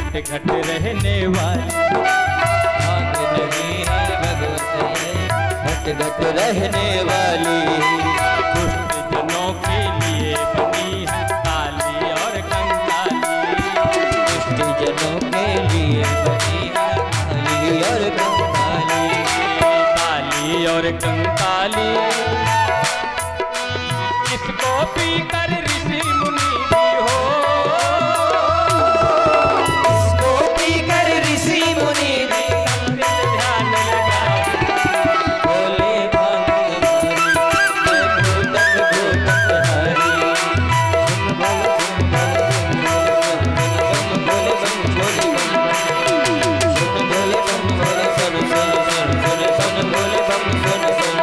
घट घट रहने वाली। भाग नहीं है भगवत है घट घट रहने वाली। दुष्ट जनों के लिए बनी है काली और कंकाली। दुष्ट जनों के लिए बनी है काली और कंकाली। काली और कंकाली इसको पी कर ऋषि मुनि भी हो। इसको पी कर ऋषि मुनि भी ध्यान लगाए। भोले भांग हमारी जय भोले हरी। सुन भोले सुन भोले सुन भोले सुन भोले सुन भोले सुन भोले सुन सुन।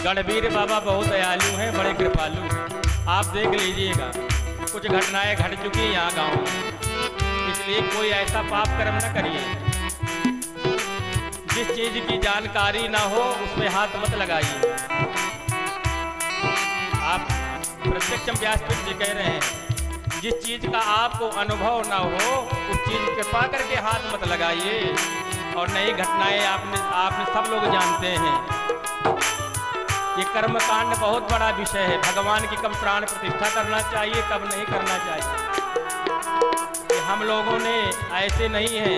गणवीर बाबा बहुत दयालु हैं, बड़े कृपालु हैं। आप देख लीजिएगा कुछ घटनाएं घट चुकी हैं यहाँ गांव में, इसलिए कोई ऐसा पाप कर्म न करिए। जिस चीज की जानकारी ना हो उसमें हाथ मत लगाइए। आप प्रत्यक्ष व्यासपीठ जी कह रहे हैं जिस चीज का आपको अनुभव ना हो उस चीज कृपा करके हाथ मत लगाइए। और नई घटनाएं आपने सब लोग जानते हैं। ये कर्मकांड बहुत बड़ा विषय है। भगवान की कब प्राण प्रतिष्ठा करना चाहिए कब नहीं करना चाहिए। ये हम लोगों ने ऐसे नहीं है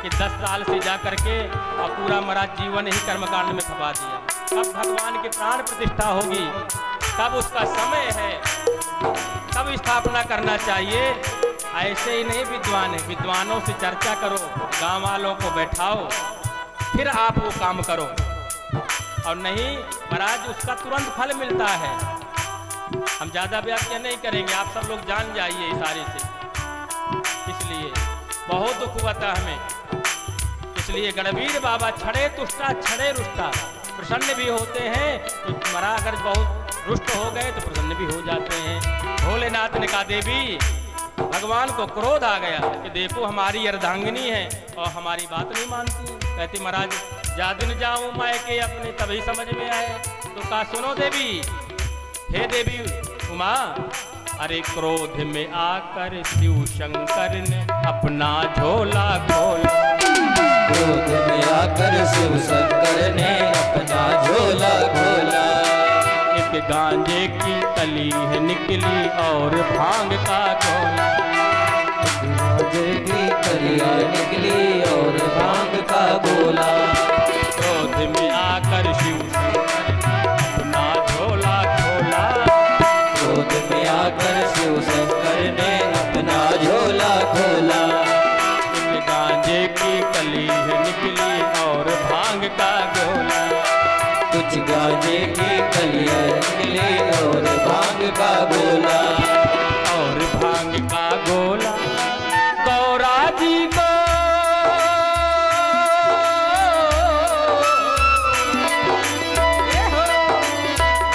कि 10 साल से जा करके और पूरा मरा जीवन ही कर्मकांड में खपा दिया। कब भगवान की प्राण प्रतिष्ठा होगी, कब उसका समय है, कब स्थापना करना चाहिए। ऐसे ही नहीं विद्वान है, विद्वानों से चर्चा करो, गांव वालों को बैठाओ, फिर आप वो काम करो। और नहीं महाराज उसका तुरंत फल मिलता है। हम ज़्यादा व्याख्या नहीं करेंगे, आप सब लोग जान जाइए इशारे से। इसलिए बहुत दुख हुआ था हमें। इसलिए गणवीर बाबा छड़े तुष्टा छड़े रुष्टा, प्रसन्न भी होते हैं तो महाराज अगर बहुत रुष्ट हो गए तो प्रसन्न भी हो जाते हैं। भोलेनाथ ने कहा देवी भगवान को क्रोध आ गया कि देखो हमारी अर्धांगिनी है और हमारी बात नहीं मानती। कहती महाराज जा दिन जाऊं मैं के अपने तभी समझ में आए। तो कहा सुनो देवी, हे देवी उमा, अरे क्रोध में आकर शिव शंकर ने अपना झोला खोला। क्रोध में आकर शिव शंकर ने अपना झोला खोला। एक गांजे की कली है निकली और भांग का गोला। गांजे की कलियां निकली और भांग का गोला। क्रोध में आकर शिव शंकर अपना झोला खोला। क्रोध में आकर शिव शंकर ने अपना झोला खोला। एक गांजे की कली है निकली और भांग का गोला। कुछ गांजे की कलियां निकली और भांग का गोला। और भांग का गोला गौरा जी को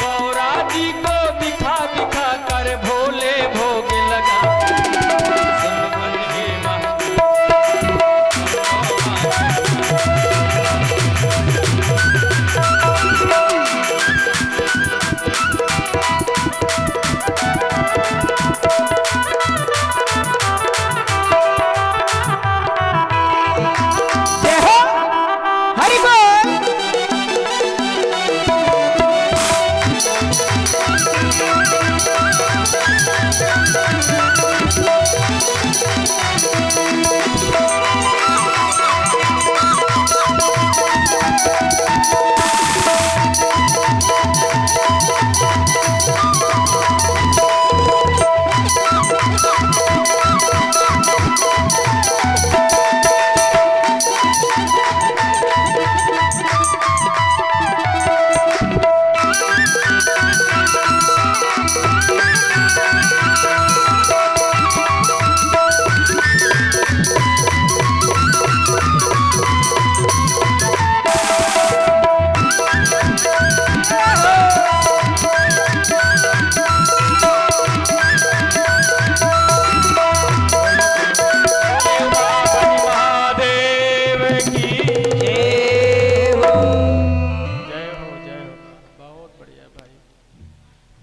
गौरा जी को दिखा दिखा कर भोले भोग लगा।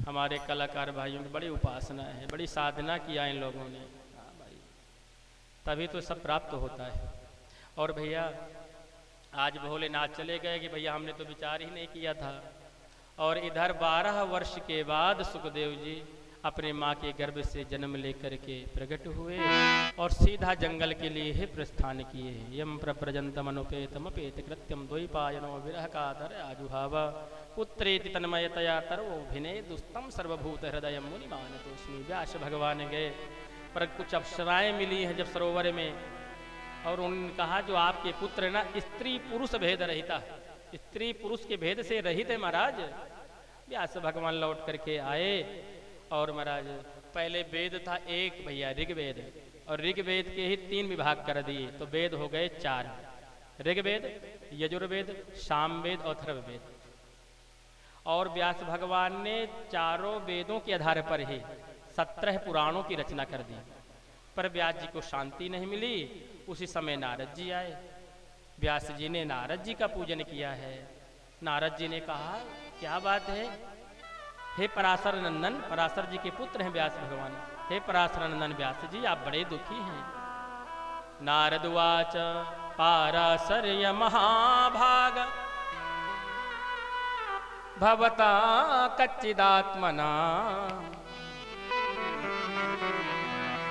हमारे कलाकार भाइयों की बड़ी उपासना है, बड़ी साधना किया इन लोगों ने। हाँ भाई, तभी तो सब प्राप्त होता है। और भैया आज भोलेनाथ चले गए कि भैया हमने तो विचार ही नहीं किया था। और इधर 12 वर्ष के बाद सुखदेव जी अपने माँ के गर्भ से जन्म लेकर के प्रकट हुए और सीधा जंगल के लिए ही प्रस्थान किए। यम प्रजंतमनुपेतमपेत कृत्यम द्वैपायनो विरह कातर आजुहाव पुत्रेति तन्मयतया तर्वोभिने दुस्तम सर्वभूत हृदय मुनि मानतोस्मि। व्यास भगवान गए, पर कुछ अप्सराएं मिली हैं जब सरोवर में, और उन्होंने कहा जो आपके पुत्र ना स्त्री पुरुष भेद रहिता, स्त्री पुरुष के भेद से रहित है महाराज। व्यास भगवान लौट करके आए और महाराज पहले वेद था एक भैया ऋग्वेद, और ऋग्वेद के ही 3 विभाग कर दिए, तो वेद हो गए 4, ऋग्वेद, यजुर्वेद, सामवेद और अथर्ववेद। और व्यास भगवान ने चारों वेदों के आधार पर ही 17 पुराणों की रचना कर दी। पर व्यास जी को शांति नहीं मिली। उसी समय नारद जी आए। व्यास जी ने नारद जी का पूजन किया है। नारद जी ने कहा क्या बात है, हे पराशर नंदन, पराशर जी के पुत्र हैं व्यास भगवान, हे पराशर नंदन व्यास जी आप बड़े दुखी हैं। नारद वाच पाराशर्य महाभाग भवता कच्चिदात्मना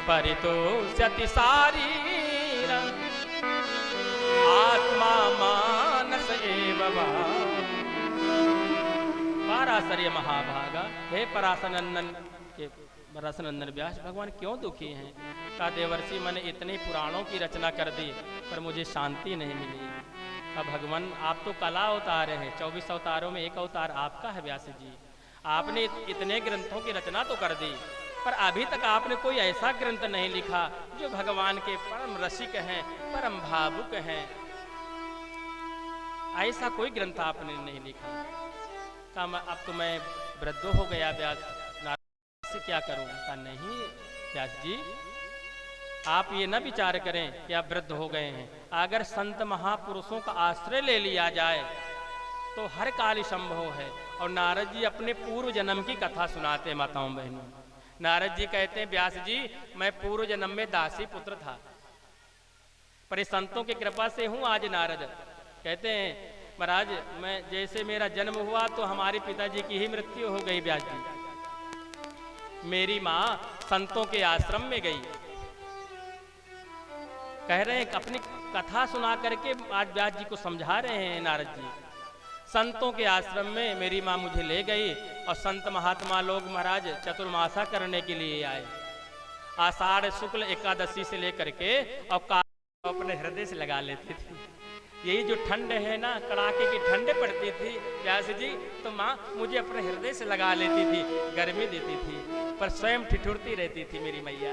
परितोष्यति शारीर आत्मा मानस एव वा। पराशर्य महाभागा, हे पराशरनंदन के पराशरनंदन व्यास भगवान क्यों दुखी हैं? का देवर्षि मैंने इतने पुराणों की रचना कर दी पर मुझे शांति नहीं मिली। का भगवान आप तो कला अवतार हैं, 24 अवतारों में एक अवतार आपका है व्यास जी। आपने इतने ग्रंथों की रचना तो कर दी, पर अभी तक आपने कोई ऐसा ग्रंथ नहीं लिखा जो भगवान के परम रसिक हैं, परम भावुक हैं। ऐसा कोई ग्रंथ आपने नहीं लिखा। कहा अब तो मैं वृद्ध हो गया व्यास, नारद से क्या करूं? कहा नहीं व्यास जी, आप ये न विचार करें कि आप वृद्ध हो गए हैं। अगर संत महापुरुषों का आश्रय ले लिया जाए तो हर काल संभव है। और नारद जी अपने पूर्व जन्म की कथा सुनाते हैं माताओं बहनों। नारद जी कहते हैं व्यास जी मैं पूर्व जन्म में दासी पुत्र था, पर संतों की कृपा से हूं आज नारद। कहते हैं महाराज मैं जैसे मेरा जन्म हुआ तो हमारे पिताजी की ही मृत्यु हो गई व्यास जी। मेरी माँ संतों के आश्रम में गई। कह रहे हैं अपनी कथा सुना करके आज व्यास जी को समझा रहे हैं नारद जी। संतों के आश्रम में मेरी माँ मुझे ले गई और संत महात्मा लोग महाराज चतुर्मासा करने के लिए आए। आषाढ़ शुक्ल एकादशी से लेकर के और अपने हृदय से लगा लेते थे। यही जो ठंड है ना, कड़ाके की ठंड पड़ती थी व्यास जी, तो माँ मुझे अपने हृदय से लगा लेती थी, गर्मी देती थी, पर स्वयं ठिठुरती रहती थी मेरी मैया।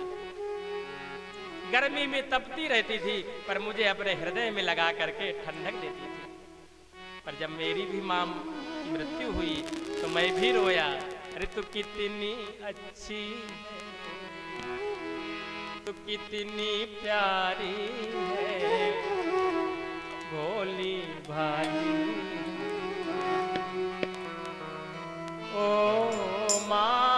गर्मी में तपती रहती थी पर मुझे अपने हृदय में लगा करके ठंडक देती थी। पर जब मेरी भी माँ की मृत्यु हुई तो मैं भी रोया। अरे तू कितनी अच्छी है, तू कितनी प्यारी है भोली भाली। ओ माँ,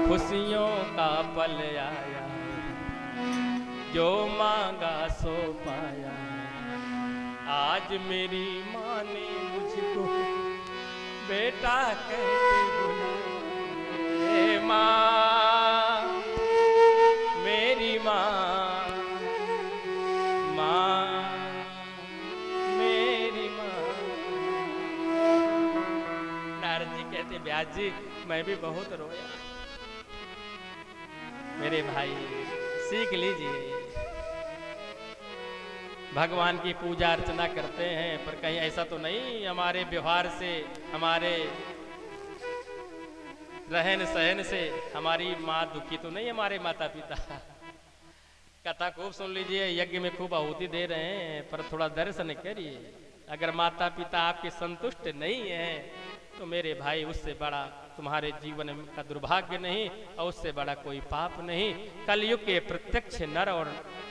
खुशियों का पल आया जो मांगा सो पाया। आज मेरी माँ ने मुझको बेटा कहते बुलाया। माँ मेरी माँ, माँ मेरी माँ। नारद जी कहते व्यास जी मैं भी बहुत रोया। मेरे भाई सीख लीजिए, भगवान की पूजा अर्चना करते हैं पर कहीं ऐसा तो नहीं हमारे व्यवहार से, हमारे रहन सहन से हमारी माँ दुखी तो नहीं, हमारे माता पिता। कथा खूब सुन लीजिए, यज्ञ में खूब आहुति दे रहे हैं पर थोड़ा दर्शन करिए। अगर माता पिता आपके संतुष्ट नहीं है तो मेरे भाई उससे बड़ा तुम्हारे जीवन का दुर्भाग्य नहीं और उससे बड़ा कोई पाप नहीं। कलयुग के प्रत्यक्ष नर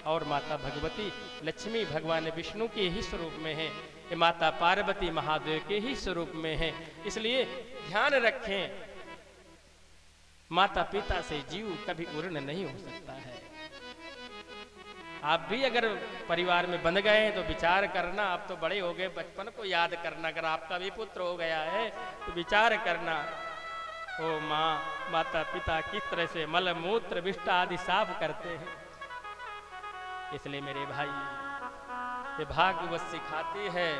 और माता भगवती लक्ष्मी भगवान विष्णु के ही स्वरूप में है, ये माता पार्वती महादेव के ही स्वरूप में है। इसलिए ध्यान रखें, माता पिता से जीव कभी उर्ण नहीं हो सकता है। आप भी अगर परिवार में बंध गए तो विचार करना, आप तो बड़े हो गए, बचपन को याद करना। अगर आपका भी पुत्र हो गया है तो विचार करना, ओ माँ माता पिता किस तरह से मल मूत्र विष्ट आदि साफ करते हैं। इसलिए मेरे भाई, ये भागवत सिखाती है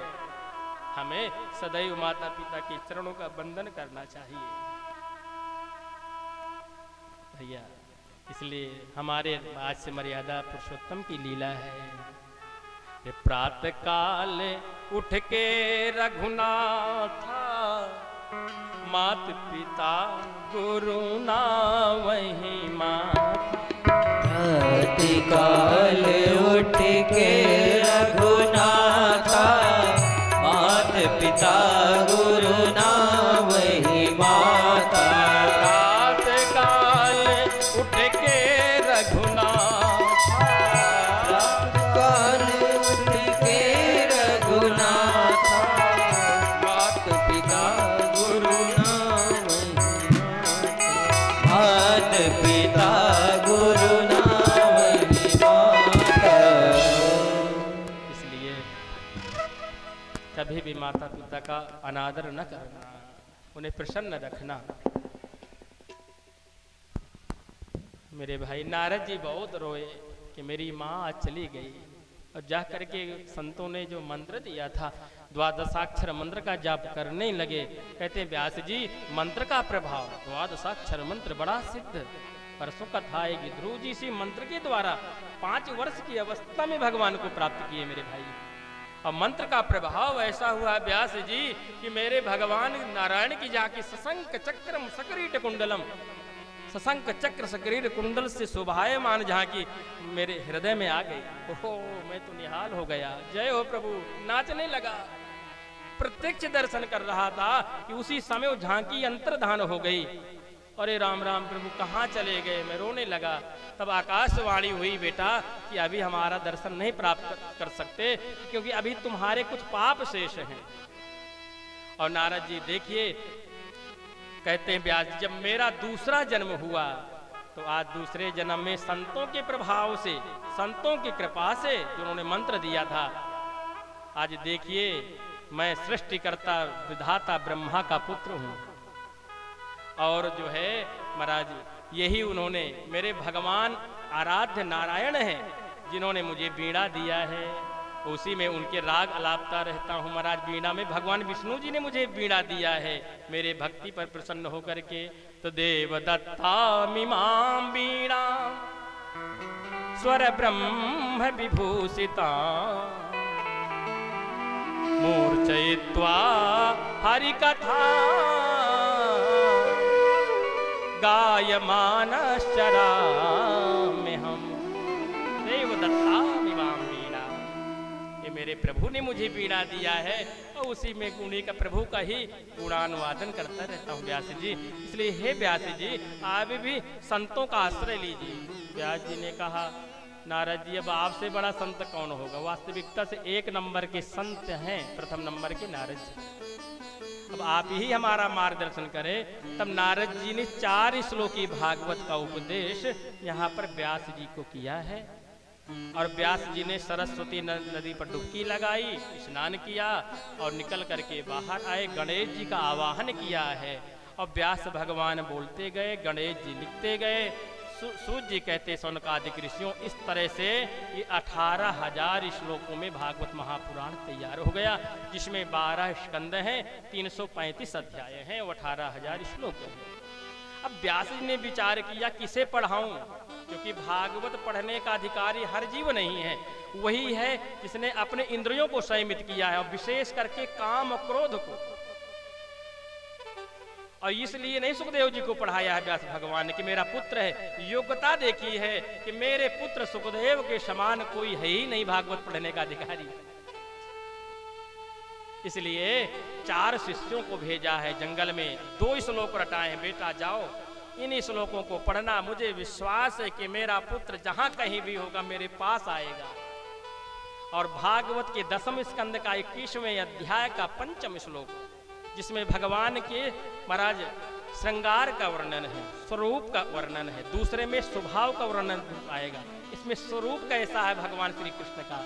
हमें सदैव माता पिता के चरणों का वंदन करना चाहिए भैया। इसलिए हमारे आज से मर्यादा पुरुषोत्तम की लीला है। प्रातः काल उठ के रघुनाथा, मात पिता गुरु ना वही मात। प्रातः काल उठ के रघुनाथा, मात पिता गुरु ना वही माता। उठ के रघुनाथा, काल उठ के रघुनाथा, मात पिता गुरु नाम मात पिता गुरु नाम माता। इसलिए कभी भी माता पिता का अनादर न करना, उन्हें प्रसन्न रखना। मेरे भाई नारद जी बहुत रोए कि मेरी माँ आज चली गई, और जा करके संतों ने जो मंत्र दिया था, द्वादशाक्षर मंत्र का जाप करने लगे। कहते हैं व्यास जी, मंत्र का प्रभाव, द्वादशाक्षर मंत्र बड़ा सिद्ध। परसों कथा आएगी, ध्रुव जी इसी मंत्र के द्वारा 5 वर्ष की अवस्था में भगवान को प्राप्त किए मेरे भाई। और मंत्र का प्रभाव ऐसा हुआ व्यास जी कि मेरे भगवान नारायण की जाके सशंक चक्रम सकरीट कुंडलम, सशंक चक्र सकरीर कुंडल से शोभायमान जहाँ की मेरे हृदय में आ गई। ओहो, मैं तो निहाल हो गया। जय हो प्रभु, नाचने लगा। प्रत्यक्ष दर्शन कर रहा था कि उसी समय वो झांकी अंतर्धान हो गई। अरे राम राम प्रभु कहाँ चले गए, मैं रोने लगा। तब आकाशवाणी हुई, बेटा कि अभी हमारा दर्शन नहीं प्राप्त कर सकते क्योंकि अभी तुम्हारे कुछ पाप शेष हैं। और नारद जी देखिए, कहते हैं व्यास जी, जब मेरा दूसरा जन्म हुआ तो आज दूसरे जन्म में संतों के प्रभाव से, संतों की कृपा से जिन्होंने मंत्र दिया था, आज देखिए मैं सृष्टिकर्ता विधाता ब्रह्मा का पुत्र हूँ। और जो है महाराज, यही उन्होंने, मेरे भगवान आराध्य नारायण हैं जिन्होंने मुझे वीणा दिया है, उसी में उनके राग अलापता रहता हूँ महाराज। वीणा में भगवान विष्णु जी ने मुझे वीणा दिया है मेरे भक्ति पर प्रसन्न होकर के। तो देव दत्ता मिमां वीणा स्वर ब्रह्म विभूषिता, मूर्छयित्वा हरि कथा गायमानश्चरा में हम। देव दत्ता मिमां वीणा, ये मेरे प्रभु ने मुझे वीणा दिया है और उसी में गुणी का प्रभु का ही गुणानुवादन करता रहता हूँ व्यास जी। इसलिए हे व्यास जी, आप भी संतों का आश्रय लीजिए। व्यास जी ने कहा, नारद जी अब आपसे बड़ा संत कौन होगा। वास्तविकता से 1 नंबर के संत हैं, प्रथम नंबर के नारद जी। अब आप ही हमारा मार्गदर्शन करें। तब नारद जी ने 4 श्लोकी भागवत का उपदेश यहाँ पर व्यास जी को किया है। और व्यास जी ने सरस्वती नदी पर डुबकी लगाई, स्नान किया और निकल करके बाहर आए, गणेश जी का आवाहन किया है। और व्यास भगवान बोलते गए, गणेश जी लिखते गए। सूत जी कहते सौनकादिक ऋषियों, इस तरह से ये 18,000 श्लोकों में भागवत महापुराण तैयार हो गया, जिसमें 12 स्कंद हैं, 335 अध्याय हैं, 18,000 श्लोक हैं। अब व्यास जी ने विचार किया किसे पढ़ाऊं, क्योंकि भागवत पढ़ने का अधिकारी हर जीव नहीं है, वही है जिसने अपने इंद्रियों को संयमित किया है और विशेष करके काम और क्रोध को। और इसलिए नहीं सुखदेव जी को पढ़ाया है व्यास भगवान ने कि मेरा पुत्र है। योग्यता देखी है कि मेरे पुत्र सुखदेव के समान कोई है ही नहीं भागवत पढ़ने का अधिकारी। इसलिए 4 शिष्यों को भेजा है जंगल में, 2 श्लोक रटाए हैं, बेटा जाओ इन्हीं श्लोकों को पढ़ना, मुझे विश्वास है कि मेरा पुत्र जहां कहीं भी होगा मेरे पास आएगा। और भागवत के 10वें स्कंद का 21वें अध्याय का 5वां श्लोक, जिसमें भगवान के महाराज श्रृंगार का वर्णन है, स्वरूप का वर्णन है, दूसरे में स्वभाव का वर्णन आएगा, इसमें स्वरूप कैसा है भगवान श्री कृष्ण का।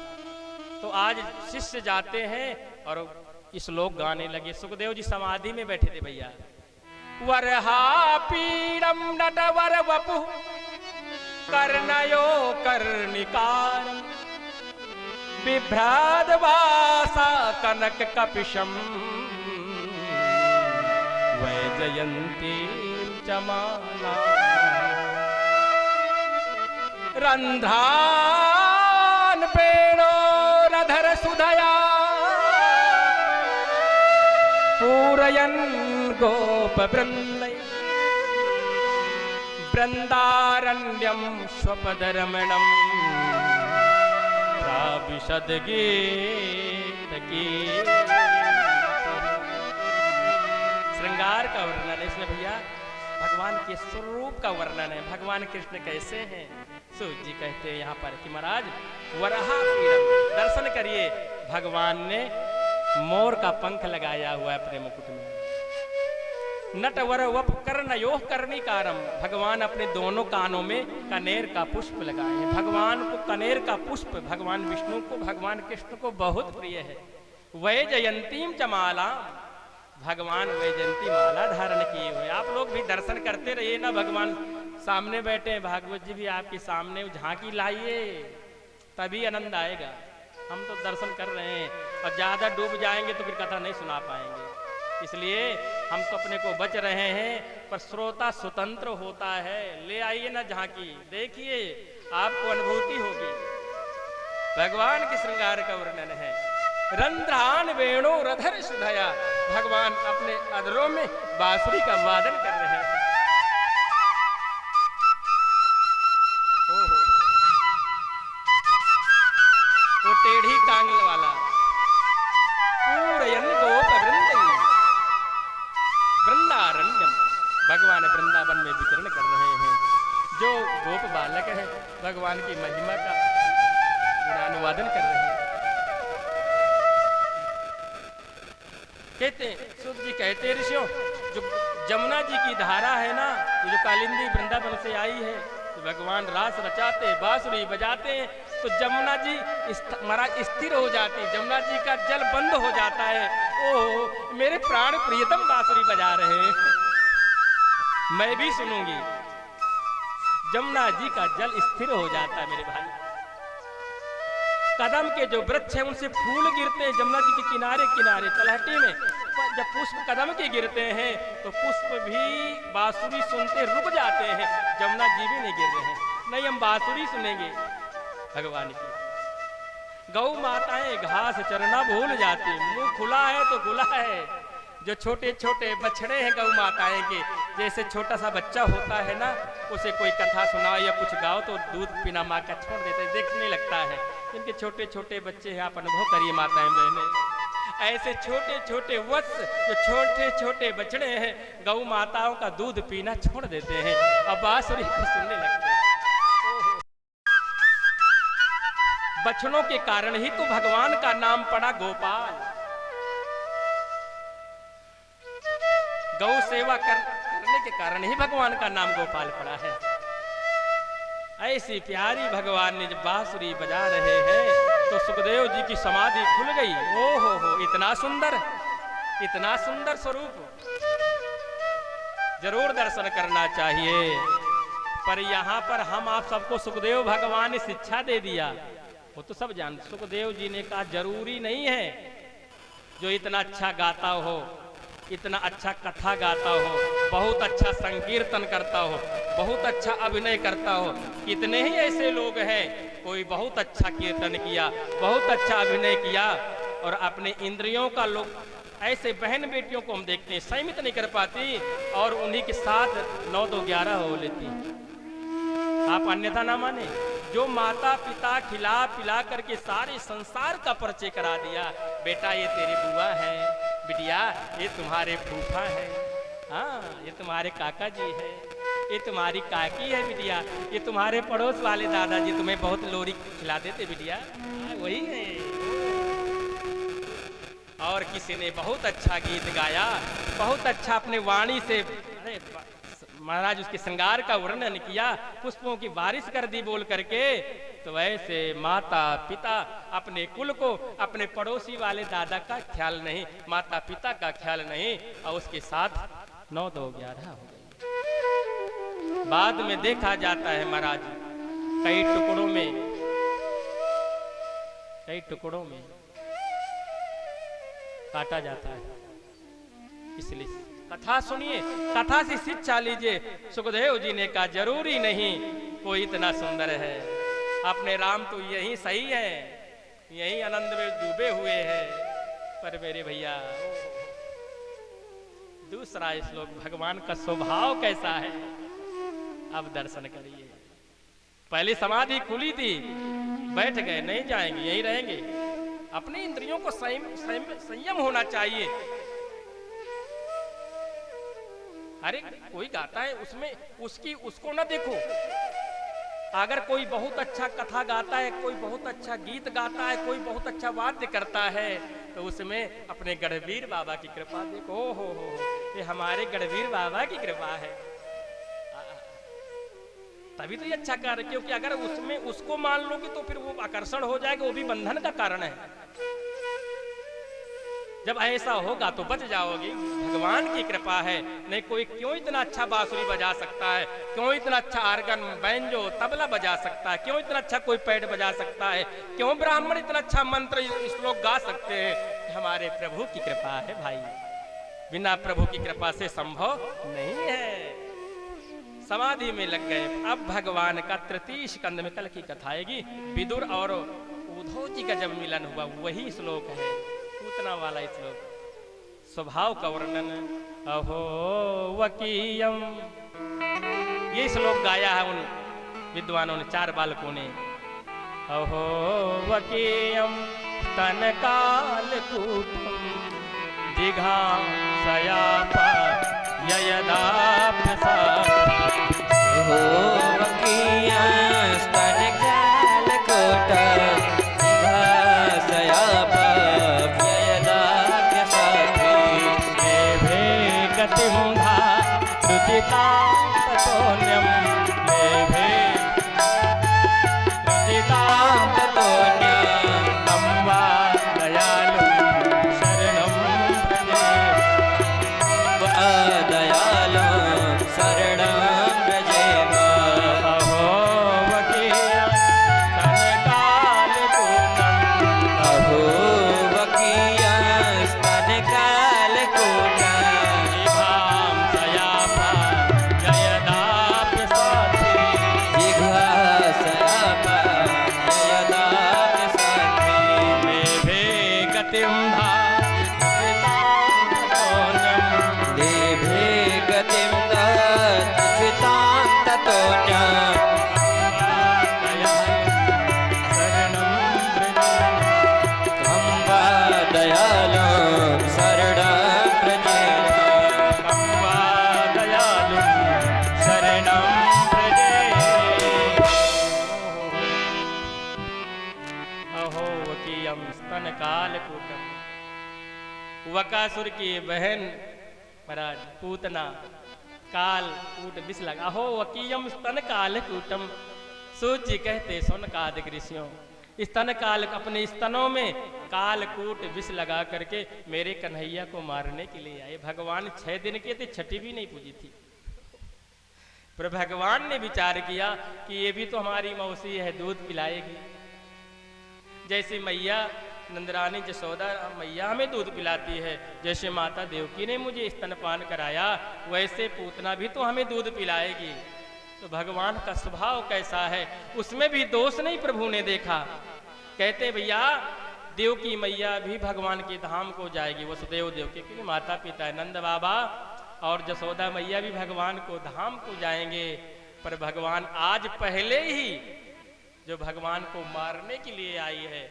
तो आज शिष्य जाते हैं और इस श्लोक गाने लगे। सुखदेव जी समाधि में बैठे थे भैया। वरहा पीड़म नटवर वपु कर्णयो कर्णिकार बिभ्राद वासा कनक कपिशम वैजयंती चमाला रंध्रान पेड़ो रधर सुधया पूरयन गोप वृंदै वृंदारण्यम स्वपदरमणम प्राविशद गीत की। श्रृंगार का वर्णन है इसमें भैया, भगवान के स्वरूप का वर्णन है, भगवान कृष्ण कैसे हैं। सूत जी कहते हैं यहाँ पर कि महाराज वराहा पीड़म, दर्शन करिए, भगवान ने मोर का पंख लगाया हुआ है अपने मुकुट में। नटवर वप कर्णयोः कर्णिकारम, भगवान अपने दोनों कानों में कनेर का पुष्प लगाए हैं। भगवान को कनेर का पुष्प, भगवान विष्णु को, भगवान कृष्ण को बहुत प्रिय है। वैजयंतीम च माला, भगवान वैजयंती माला धारण किए हुए। आप लोग भी दर्शन करते रहिए ना, भगवान सामने बैठे हैं, भागवत जी भी आपके सामने, झांकी लाइए तभी आनंद आएगा। हम तो दर्शन कर रहे हैं और ज्यादा डूब जाएंगे तो फिर कथा नहीं सुना पाएंगे, इसलिए हम तो अपने को बच रहे हैं, पर श्रोता स्वतंत्र होता है। ले आइए ना झांकी, देखिए आपको अनुभूति होगी। भगवान के श्रृंगार का वर्णन है। रंध्रान वेणु रधर सुधया, भगवान अपने अधरों में बांसुरी का वादन कर रहे हैं। वो टेढ़ी टांग वाला पूरयन गोप वृंदै वृंदारण्यम, भगवान वृंदावन में विचरण कर रहे हैं। जो गोप बालक है भगवान की महिमा का गुणानुवादन कर रहे हैं। कहते सूत जी कहते ऋषियों, जो जमुना जी की धारा है ना, ये जो कालिंदी वृंदावन से आई है, तो भगवान रास रचाते, बांसुरी बजाते हैं, तो जमुना जी महाराज स्थिर हो जाती, जमुना जी का जल बंद हो जाता है। ओ मेरे प्राण प्रियतम बांसुरी बजा रहे हैं, मैं भी सुनूंगी। जमुना जी का जल स्थिर हो जाता है मेरे भाई। कदम के जो वृक्ष हैं उनसे फूल गिरते हैं जमुना जी के किनारे किनारे तलहटी में, जब पुष्प कदम के गिरते हैं तो पुष्प भी बांसुरी सुनते रुक जाते हैं। जमुना जी भी नहीं गिर रहे हैं, नहीं हम बांसुरी सुनेंगे भगवान की। गौ माताएं घास चरना भूल जाती, मुंह खुला है तो खुला है। जो छोटे छोटे बछड़े हैं गौ माताएं के, जैसे छोटा सा बच्चा होता है ना, उसे कोई कथा सुनाओ या कुछ गाओ तो दूध पीना माँ का छोड़ देते हैं, देखने लगता है। इनके छोटे छोटे बच्चे हैं, आप अनुभव करिए माताएं बहनें। ऐसे छोटे छोटे वत्स, जो छोटे छोटे बछड़े हैं, गौ माताओं का दूध पीना छोड़ देते हैं और बांसुरी को सुनने लगते हैं। बछड़ों के कारण ही तो भगवान का नाम पड़ा गोपाल। गौ सेवा करने के कारण ही भगवान का नाम गोपाल पड़ा है। ऐसी प्यारी भगवान ने जब बांसुरी बजा रहे हैं तो सुखदेव जी की समाधि खुल गई। ओ हो, इतना सुंदर स्वरूप, जरूर दर्शन करना चाहिए। पर यहाँ पर हम आप सबको सुखदेव भगवान ने शिक्षा दे दिया, वो तो सब जानते। सुखदेव जी ने कहा जरूरी नहीं है जो इतना अच्छा गाता हो, इतना अच्छा कथा गाता हो, बहुत अच्छा संकीर्तन करता हो, बहुत अच्छा अभिनय करता हो। कितने ही ऐसे लोग हैं, कोई बहुत अच्छा कीर्तन किया, बहुत अच्छा अभिनय किया, और अपने इंद्रियों का लोग ऐसे बहन बेटियों को हम देखते हैं सीमित नहीं कर पाती, और उन्हीं के साथ 9 2 11 हो लेती। आप अन्यथा ना माने। जो माता पिता खिला पिला करके सारे संसार का परिचय करा दिया, बेटा ये तेरी बुआ है, बिटिया ये तुम्हारे फूफा है, हाँ ये तुम्हारे काका जी है, ये तुम्हारी काकी है बिटिया, ये तुम्हारे पड़ोस वाले दादाजी तुम्हें बहुत लोरी खिलाते थे बिटिया, वही है। और किसी ने बहुत अच्छा गीत गाया, बहुत अच्छा अपने वाणी से, अरे महाराज उसके श्रृंगार का वर्णन किया, पुष्पों की बारिश कर दी बोल करके। तो ऐसे माता पिता अपने कुल को, अपने पड़ोसी वाले दादा का ख्याल नहीं, माता पिता का ख्याल नहीं, और उसके साथ 9 2 11 हो गई। बाद में देखा जाता है महाराज कई टुकड़ों में काटा जाता है। इसलिए कथा सुनिए, कथा से शिक्षा लीजिए। सुखदेव जी ने कहा जरूरी नहीं कोई इतना सुंदर है, अपने राम तो यही सही है, यही आनंद में डूबे हुए हैं। पर मेरे भैया दूसरा श्लोक, भगवान का स्वभाव कैसा है, अब दर्शन करिए। पहले समाधि खुली थी, बैठ गए, नहीं जाएंगे, यहीं रहेंगे। अपनी इंद्रियों को संयम होना चाहिए। अरे कोई गाता है उसमें उसको ना देखो। अगर कोई बहुत अच्छा कथा गाता है, कोई बहुत अच्छा गीत गाता है, कोई बहुत अच्छा वाद्य करता है, तो उसमें अपने गढ़वीर बाबा की कृपा देखो। हो ये हमारे गढ़वीर बाबा की कृपा है, तभी तो ये अच्छा कार्य। क्योंकि अगर उसमें उसको मान लोगे तो फिर वो आकर्षण हो जाएगा, वो भी बंधन का कारण है। जब ऐसा होगा तो बच जाओगे, भगवान की कृपा है। नहीं कोई क्यों इतना अच्छा बांसुरी बजा सकता है, क्यों इतना अच्छा आर्गन बैंजो तबला बजा सकता है, क्यों इतना अच्छा कोई पैड बजा सकता है, क्यों ब्राह्मण इतना अच्छा मंत्र श्लोक गा सकते हैं। हमारे प्रभु की कृपा है भाई, बिना प्रभु की कृपा से संभव नहीं है। समाधि में लग गए। अब भगवान का तृतीय स्कंद में कल की कथा आएगी। विदुर और उद्धव जी का जब मिलन हुआ वही श्लोक है, पूतना वाला श्लोक, स्वभाव का वर्णन। अहो वकीयम, ये श्लोक गाया है उन विद्वानों ने, 4 बालकों ने। अहो वकीयम तन काल कूटम जिघांसयापा ययदाप्यसा। हो वकीया स्तन काल कोटा जिघांसयापा ययदाप्यसात्रि। लेभे गतिं रुचितां ततोऽन्यं, लेभे रुचितां ततोऽन्यं तं वा दयालुं शरणं व्रजेम। दयालं शरणं व्रजेम। अहो वकीयं तनकालकूटं, अहो वकीया स्तन काल कोटा जिघांसयापा ययदाप्यसात्रि। जिघांसयापा ययदाप्यसात्रि। लेभे गतिं रुचितां ततोऽन्यं, लेभे गतिं रुचितां ततोऽन्यं तं वा दयालं शरणं व्रजेम। वकासुर की बहन महाराज पूतना काल कूट विष लगा। अहो वकीयम स्तन काल कूटम, सूची कहते सुन कादिक ऋषियों, स्तन काल अपने स्तनों में कालकूट विष लगा करके मेरे कन्हैया को मारने के लिए आए। भगवान 6 दिन के थे, छठी भी नहीं पूजी थी। पर भगवान ने विचार किया कि ये भी तो हमारी मौसी है, दूध पिलाएगी। जैसे मैया नंदरानी जसोदा मैया हमें दूध पिलाती है, जैसे माता देवकी ने मुझे स्तनपान कराया, वैसे पूतना भी तो हमें दूध पिलाएगी। तो भगवान का स्वभाव कैसा है, उसमें भी दोष नहीं प्रभु ने देखा। कहते भैया देवकी मैया भी भगवान के धाम को जाएगी, वसुदेव देवकी के माता पिता है, नंद बाबा और जसोदा मैया भी भगवान को धाम को जाएंगे। पर भगवान आज पहले ही जो भगवान को मारने के लिए आई है,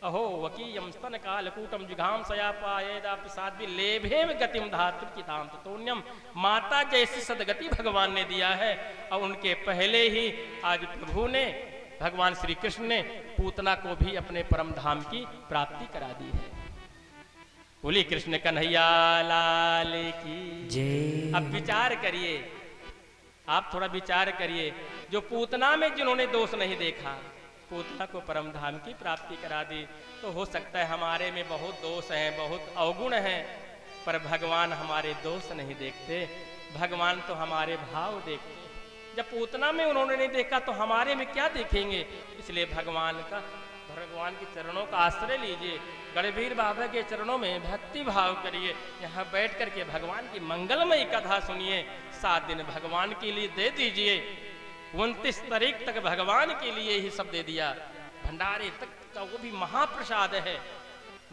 अहो वकीयम स्तन कालकूटम जिघाम सयापायेदा प्रसाद लेभेम गतिम धातु किताम तोन्यम। माता जैसी सदगति भगवान ने दिया है, और उनके पहले ही आज प्रभु ने, भगवान श्री कृष्ण ने पूतना को भी अपने परम धाम की प्राप्ति करा दी है। बोली कृष्ण कन्हैया लाल की जय। अब विचार करिए, आप थोड़ा विचार करिए, जो पूतना में जिन्होंने दोष नहीं देखा, पूतना को परम धाम की प्राप्ति करा दी, तो हो सकता है हमारे में बहुत दोष हैं, बहुत अवगुण हैं, पर भगवान हमारे दोष नहीं देखते, भगवान तो हमारे भाव देखते। जब पूतना में उन्होंने नहीं देखा तो हमारे में क्या देखेंगे? इसलिए भगवान के चरणों का आश्रय लीजिए, गणवीर बाबा के चरणों में भक्ति भाव करिए, यहाँ बैठ करके भगवान की मंगलमयी कथा सुनिए। 7 दिन भगवान के लिए दे दीजिए, 29 तारीख तक भगवान के लिए ही सब दे दिया। भंडारे तक का वो भी महाप्रसाद है,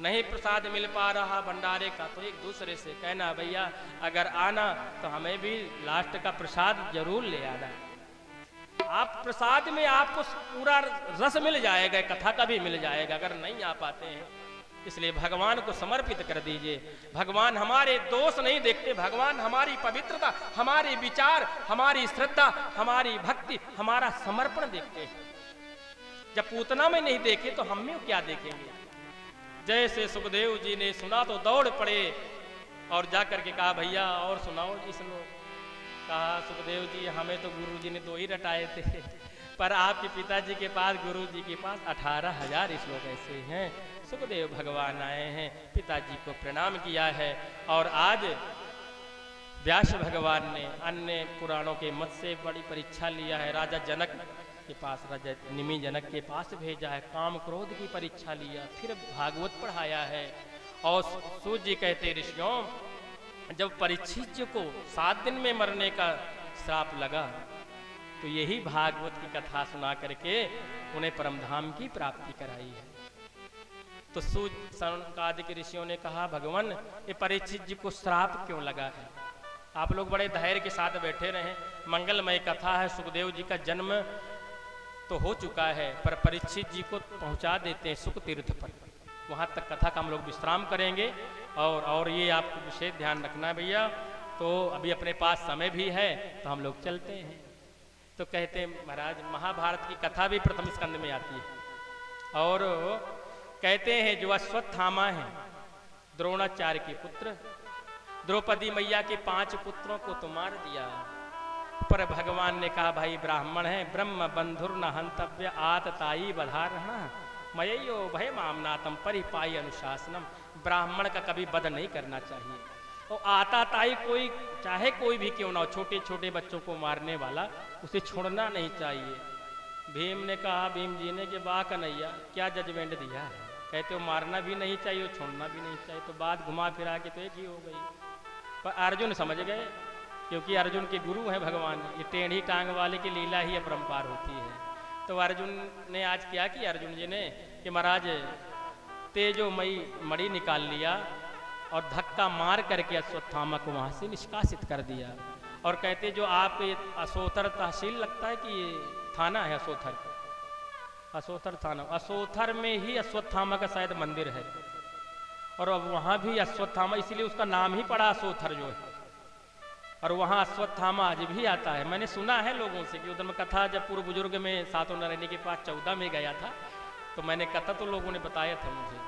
नहीं प्रसाद मिल पा रहा भंडारे का तो एक दूसरे से कहना, भैया अगर आना तो हमें भी लास्ट का प्रसाद जरूर ले आना। आप प्रसाद में आपको पूरा रस मिल जाएगा, कथा का भी मिल जाएगा, अगर नहीं आ पाते हैं। इसलिए भगवान को समर्पित कर दीजिए। भगवान हमारे दोष नहीं देखते, भगवान हमारी पवित्रता, हमारे विचार, हमारी श्रद्धा, हमारी भक्ति, हमारा समर्पण देखते हैं। जब पूतना में नहीं देखे तो हम में क्या देखेंगे? जैसे सुखदेव जी ने सुना तो दौड़ पड़े और जाकर के कहा, भैया और सुनाओ जी, सुनो। कहा, सुखदेव जी हमें तो गुरु जी ने 2 ही रटाए थे, पर आपके पिताजी के पास, गुरु जी के पास 18,000 श्लोक ऐसे हैं। सुखदेव भगवान आए हैं, पिताजी को प्रणाम किया है, और आज व्यास भगवान ने अन्य पुराणों के मत से बड़ी परीक्षा लिया है। राजा जनक के पास, राजा निमि जनक के पास भेजा है, काम क्रोध की परीक्षा लिया, फिर भागवत पढ़ाया है। और सूर्य जी कहते, ऋषियों जब परीक्षित जी को 7 दिन में मरने का श्राप लगा, तो यही भागवत की कथा सुना करके उन्हें परमधाम की प्राप्ति कराई है। तो सनकादिक ऋषियों ने कहा, भगवान ये परीक्षित जी को श्राप क्यों लगा है? आप लोग बड़े धैर्य के साथ बैठे रहे, मंगलमय कथा है, सुखदेव जी का जन्म तो हो चुका है, पर परीक्षित जी को पहुंचा देते हैं सुख तीर्थ पर, वहां तक कथा का हम लोग विश्राम करेंगे। और ये आपको विशेष ध्यान रखना है भैया। तो अभी अपने पास समय भी है तो हम लोग चलते हैं। तो कहते हैं महाराज, महाभारत की कथा भी प्रथम स्कंद में आती है, और कहते हैं जो अश्वत्थामा है, द्रोणाचार्य के पुत्र, द्रौपदी मैया के 5 पुत्रों को तो मार दिया, पर भगवान ने कहा, भाई ब्राह्मण है, ब्रह्म बंधुर न हंतव्य आतताई बधारणा मय्यो भय मामनातम परिपाई अनुशासनम। ब्राह्मण का कभी वध नहीं करना चाहिए, और आताताई कोई चाहे कोई भी क्यों ना हो, छोटे छोटे बच्चों को मारने वाला, उसे छोड़ना नहीं चाहिए। भीम ने कहा, भीम जी ने कि वाह कन्हैया क्या जजमेंट दिया है, कहते हो मारना भी नहीं चाहिए, छोड़ना भी नहीं चाहिए, तो बात घुमा फिरा के तो एक ही हो गई। पर अर्जुन समझ गए, क्योंकि अर्जुन के गुरु हैं भगवान, ये टेढ़ी टांग वाले की लीला ही अपरंपार होती है। तो अर्जुन ने आज क्या किया, अर्जुन जी ने कि महाराज तेजोमयी मणि निकाल लिया और धक्का मार करके अश्वत्थामा को वहां से निष्कासित कर दिया। और कहते जो आप असोथर तहसील लगता है कि ये थाना है, असोथर थाना, असोथर में ही अश्वत्थामा का शायद मंदिर है, और अब वहां भी अश्वत्थामा, इसीलिए उसका नाम ही पड़ा असोथर जो है, और वहाँ अश्वत्थामा आज भी आता है। मैंने सुना है लोगों से कि उधर में कथा, जब पूर्व बुजुर्ग में सातों नारायणी के पास 14 में गया था, तो मैंने कथा तो लोगों ने बताया था मुझे,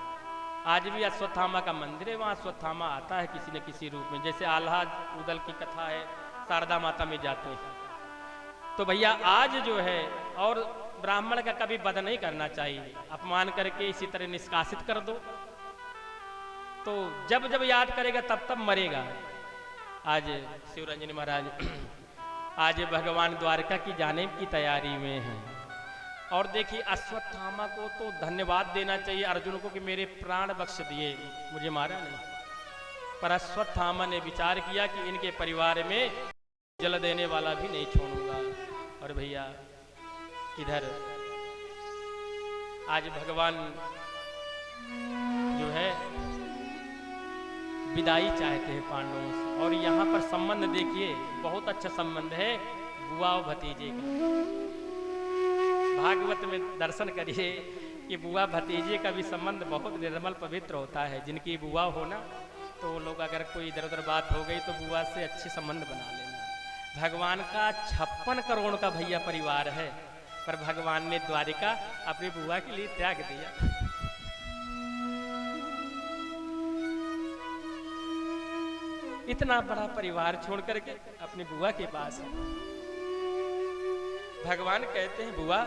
आज भी अश्वत्थामा का मंदिर है, वहाँ अश्वत्थामा आता है किसी न किसी रूप में। जैसे आल्हा उदल की कथा है, शारदा माता में जाते हैं। तो भैया आज जो है, और ब्राह्मण का कभी वध नहीं करना चाहिए, अपमान करके इसी तरह निष्कासित कर दो, तो जब जब याद करेगा तब तब मरेगा। आज शिवरंजनी महाराज आज भगवान द्वारका की जाने की तैयारी में हैं, और देखिए अश्वत्थामा को तो धन्यवाद देना चाहिए अर्जुन को कि मेरे प्राण बख्श दिए, मुझे मारा नहीं, पर अश्वत्थामा ने विचार किया कि इनके परिवार में जल देने वाला भी नहीं छोड़ूंगा। और भैया इधर आज भगवान जो है विदाई चाहते हैं पांडवों से, और यहाँ पर संबंध देखिए बहुत अच्छा संबंध है बुआ और भतीजे का। भागवत में दर्शन करिए कि बुआ भतीजे का भी संबंध बहुत निर्मल पवित्र होता है। जिनकी बुआ हो ना, तो वो लोग अगर कोई इधर उधर बात हो गई तो बुआ से अच्छे संबंध बना लेना। भगवान का 56 करोड़ का भैया परिवार है, पर भगवान ने द्वारिका अपनी बुआ के लिए त्याग दिया। इतना बड़ा परिवार छोड़ करके अपनी बुआ के पास है। भगवान कहते हैं बुआ,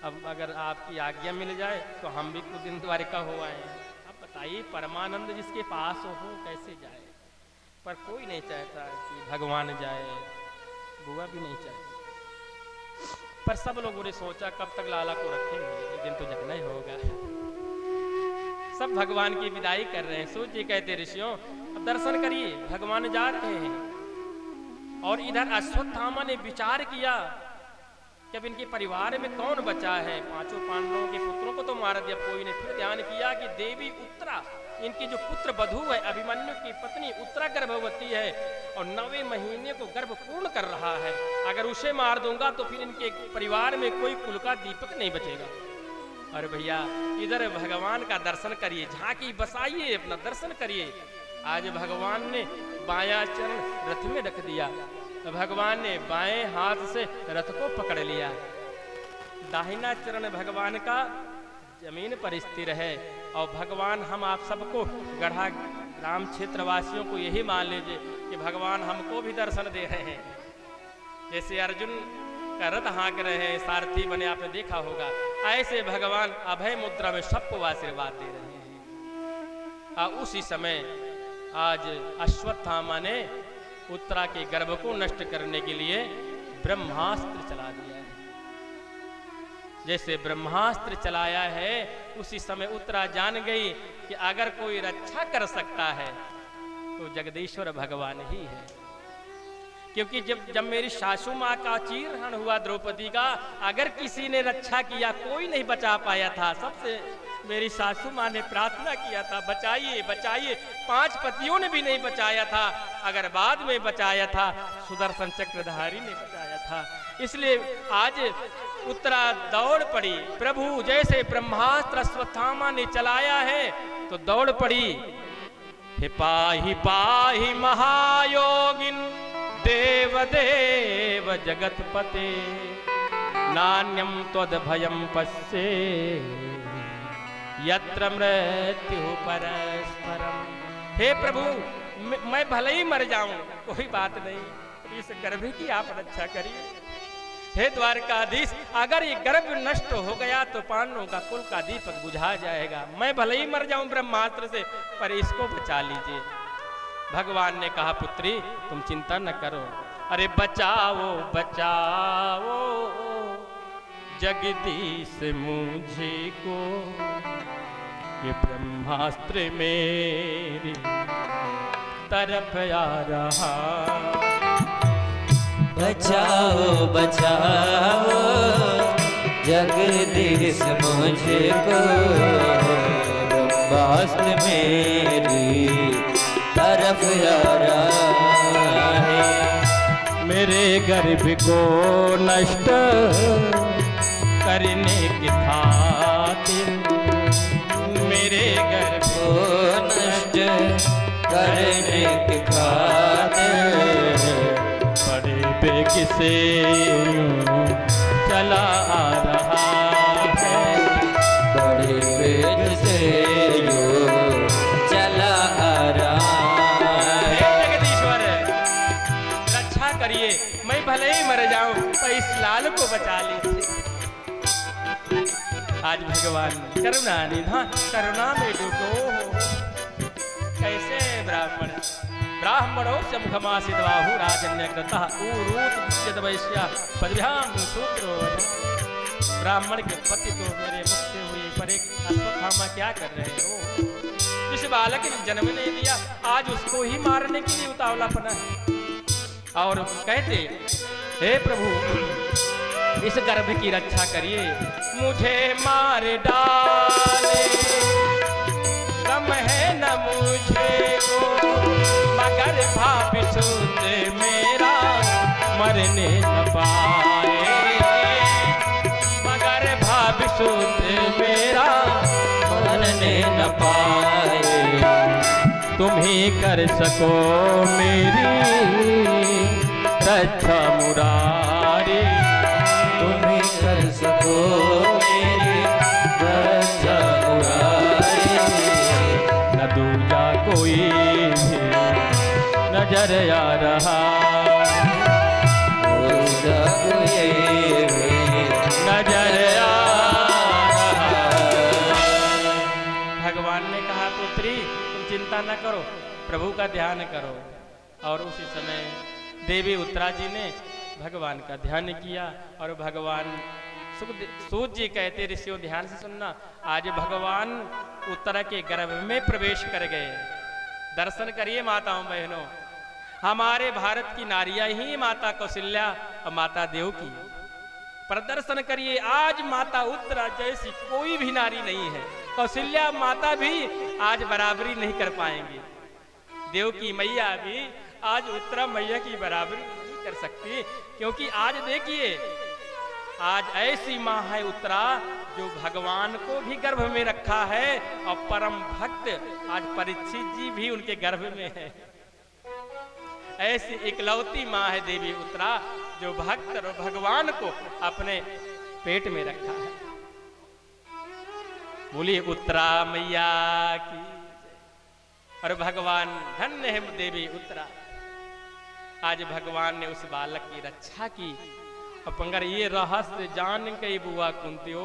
अब अगर आपकी आज्ञा मिल जाए तो हम भी कुछ दिन द्वारिका हो आए। अब बताइए, परमानंद जिसके पास हो कैसे जाए? पर कोई नहीं चाहता कि भगवान जाए, बुआ भी नहीं चाहती। पर सब लोगों ने सोचा कब तक लाला को रखेंगे, एक दिन तो जगना ही होगा। सब भगवान की विदाई कर रहे हैं। सूर्य जी कहते ऋषियों, अब दर्शन करिए, भगवान जा रहे हैं। और इधर अश्वत्थामा ने विचार किया कि अब इनके परिवार में कौन बचा है। 5 पांडवों के पुत्रों को तो मार दिया, कोई ने फिर ध्यान किया कि देवी उत्तरा, इनकी जो पुत्र बधू है, अभिमन्यु की पत्नी उत्तरा गर्भवती है और 9वें महीने को गर्भ पूर्ण कर रहा है। अगर उसे मार दूंगा तो फिर इनके परिवार में कोई कुल का दीपक नहीं बचेगा। और भैया इधर भगवान का दर्शन करिए, झांकी बसाइए, अपना दर्शन करिए। आज भगवान ने बायां चरण रथ में रख दिया, भगवान ने बाएं हाथ से रथ को पकड़ लिया, दाहिना चरण भगवान का जमीन पर स्थिर है। और भगवान हम आप सबको गढ़ा राम क्षेत्र वासियों को यही मान लीजिए कि भगवान हमको भी दर्शन दे रहे हैं। जैसे अर्जुन का रथ हाँक रहे हैं, सारथी बने, आपने देखा होगा, ऐसे भगवान अभय मुद्रा में सबको आशीर्वाद दे रहे हैं। और उसी समय आज अश्वत्थामा ने उत्तरा के गर्भ को नष्ट करने के लिए ब्रह्मास्त्र चला दिया है। जैसे ब्रह्मास्त्र चलाया है, उसी समय उत्तरा जान गई कि अगर कोई रक्षा कर सकता है तो जगदीश्वर भगवान ही है। क्योंकि जब मेरी सासू माँ का चीरहरण हुआ द्रौपदी का, अगर किसी ने रक्षा किया, कोई नहीं बचा पाया था। सबसे मेरी सासू माँ ने प्रार्थना किया था, बचाइए बचाइए। 5 पतियों ने भी नहीं बचाया था, अगर बाद में बचाया था सुदर्शन चक्रधारी ने बचाया था। इसलिए आज उत्तरा दौड़ पड़ी। प्रभु जैसे ब्रह्मास्त्र अश्वत्थामा ने चलाया है तो दौड़ पड़ी। हे पाहि पाहि महायोगिन देव देव जगतपते, नान्यम त्वद्भयं पश्ये यत्र मृत्यु परस्परम। हे प्रभु, मैं भले ही मर जाऊं, कोई बात नहीं, इस गर्भ की आप रक्षा करिए। हे द्वारकाधीश, अगर ये गर्भ नष्ट हो गया तो पांडवों का कुल का दीपक बुझा जाएगा। मैं भले ही मर जाऊं ब्रह्मास्त्र से, पर इसको बचा लीजिए। भगवान ने कहा, पुत्री तुम चिंता न करो, अरे बचाओ बचाओ जगदीश मुझे को, ये ब्रह्मास्त्र मेरी तरफ आ रहा। बचाओ बचाओ जगदीश मुझको, ब्रह्मास्त्र मेरी तरफ आ रहा है। मेरे गर्भ को नष्ट करने की खातिर, मेरे गर्भ को नष्ट करने की खातिर, बड़े बेग से चला आ रहा है, बड़े वेग से यूं चला आ रहा है। जगदीश्वर रक्षा करिए, मैं भले ही मर जाऊं तो इस लाल को बचा लीजिए। आज भगवान करुणा निधान, करुणा में डूबो हो। कैसे ब्राह्मण ब्राह्मणों से मुखमासिद्बाहु राजन्यकृतः ऊरूत विद्यद्वैश्या पद्भ्याम सूत्रो। ब्राह्मण के पति तो मेरे मुख से हुए, पर एक अश्वत्थामा क्या कर रहे हो? जिस बालक ने जन्म नहीं दिया, आज उसको ही मारने के लिए उतावलापना है। और कहते, हे प्रभु इस गर्भ की रक्षा करिए, मुझे मार डाले गम है न मुझे को, मगर भाव सुध मेरा मरने न पाए, मगर भाव सुत मेरा मरने न पाए, तुम ही कर सको मेरी रक्षा मुरारी। तुम ही कर सको मेरी रक्षा मुरारी। न दूजा कोई भी नजर आ रहा, दूजा कोई भी नजर आ रहा। भगवान ने कहा पुत्री तुम चिंता न करो, प्रभु का ध्यान करो। और उसी समय देवी उत्तरा जी ने भगवान का ध्यान किया और भगवान सूत जी कहते ऋषियों ध्यान से सुनना, आज भगवान उत्तरा के गर्भ में प्रवेश कर गए। दर्शन करिए माताओं बहनों, हमारे भारत की नारियां ही माता कौशल्या और माता देव की प्रदर्शन करिए। आज माता उत्तरा जैसी कोई भी नारी नहीं है, कौशल्या माता भी आज बराबरी नहीं कर पाएंगी। देव की मैया भी आज उत्तरा मैया की बराबरी नहीं कर सकती, क्योंकि आज देखिए आज ऐसी माँ है उत्तरा जो भगवान को भी गर्भ में रखा है और परम भक्त आज परीक्षित जी भी उनके गर्भ में है। ऐसी इकलौती माँ है देवी उत्तरा जो भक्त और भगवान को अपने पेट में रखा है। बोलिए उत्तरा मैया की। और भगवान धन्य है देवी उत्तरा, आज भगवान ने उस बालक की रक्षा की। और पंगर ये रहस्य जान के बुआ कुंती हो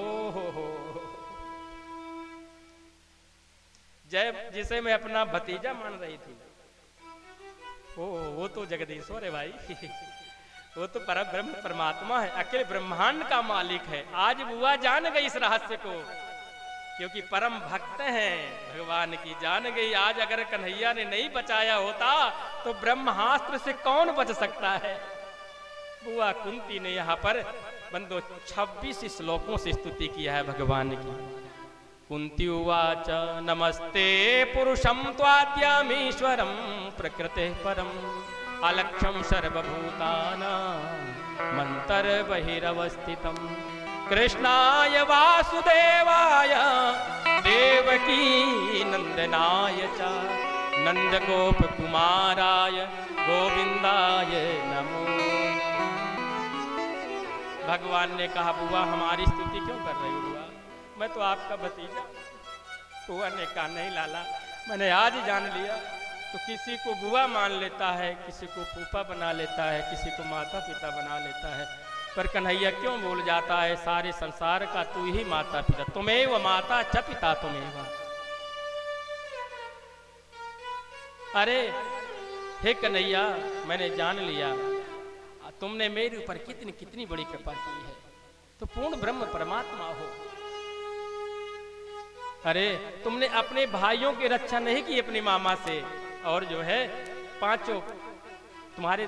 जय जिसे मैं अपना भतीजा मान रही थी, वो तो जगदीश्वर है भाई, वो तो परब्रह्म परमात्मा है, अकेले ब्रह्मांड का मालिक है। आज बुआ जान गई इस रहस्य को, क्योंकि परम भक्त हैं भगवान की, जान गई। आज अगर कन्हैया ने नहीं बचाया होता तो ब्रह्मास्त्र से कौन बच सकता है। बुआ कुंती ने यहाँ पर बंदो 26 श्लोकों से स्तुति किया है भगवान की। कुंती उवाच नमस्ते पुरुषं त्वाद्यमीश्वरं प्रकृते परम अलक्ष्यं सर्वभूतानां मन्तर्बहिरवस्थितं कृष्णाय वासुदेवाय देवकी नंदनाय च नंदगोपकुमाराय गोविंदाय नमो। भगवान ने कहा बुआ हमारी स्तुति क्यों कर रही हो बुआ, मैं तो आपका भतीजा। बुआ ने कहा नहीं लाला, मैंने आज जान लिया। तो किसी को बुआ मान लेता है, किसी को फूफा बना लेता है, किसी को माता पिता बना लेता है, पर कन्हैया क्यों बोल जाता है सारे संसार का तू ही माता पिता, तुमेव माता च पिता तुमेव। अरे हे कन्हैया मैंने जान लिया तुमने मेरे ऊपर कितनी कितनी बड़ी कृपा की है, तो पूर्ण ब्रह्म परमात्मा हो। अरे तुमने अपने भाइयों की रक्षा नहीं की अपनी मामा से, और जो है 5 तुम्हारे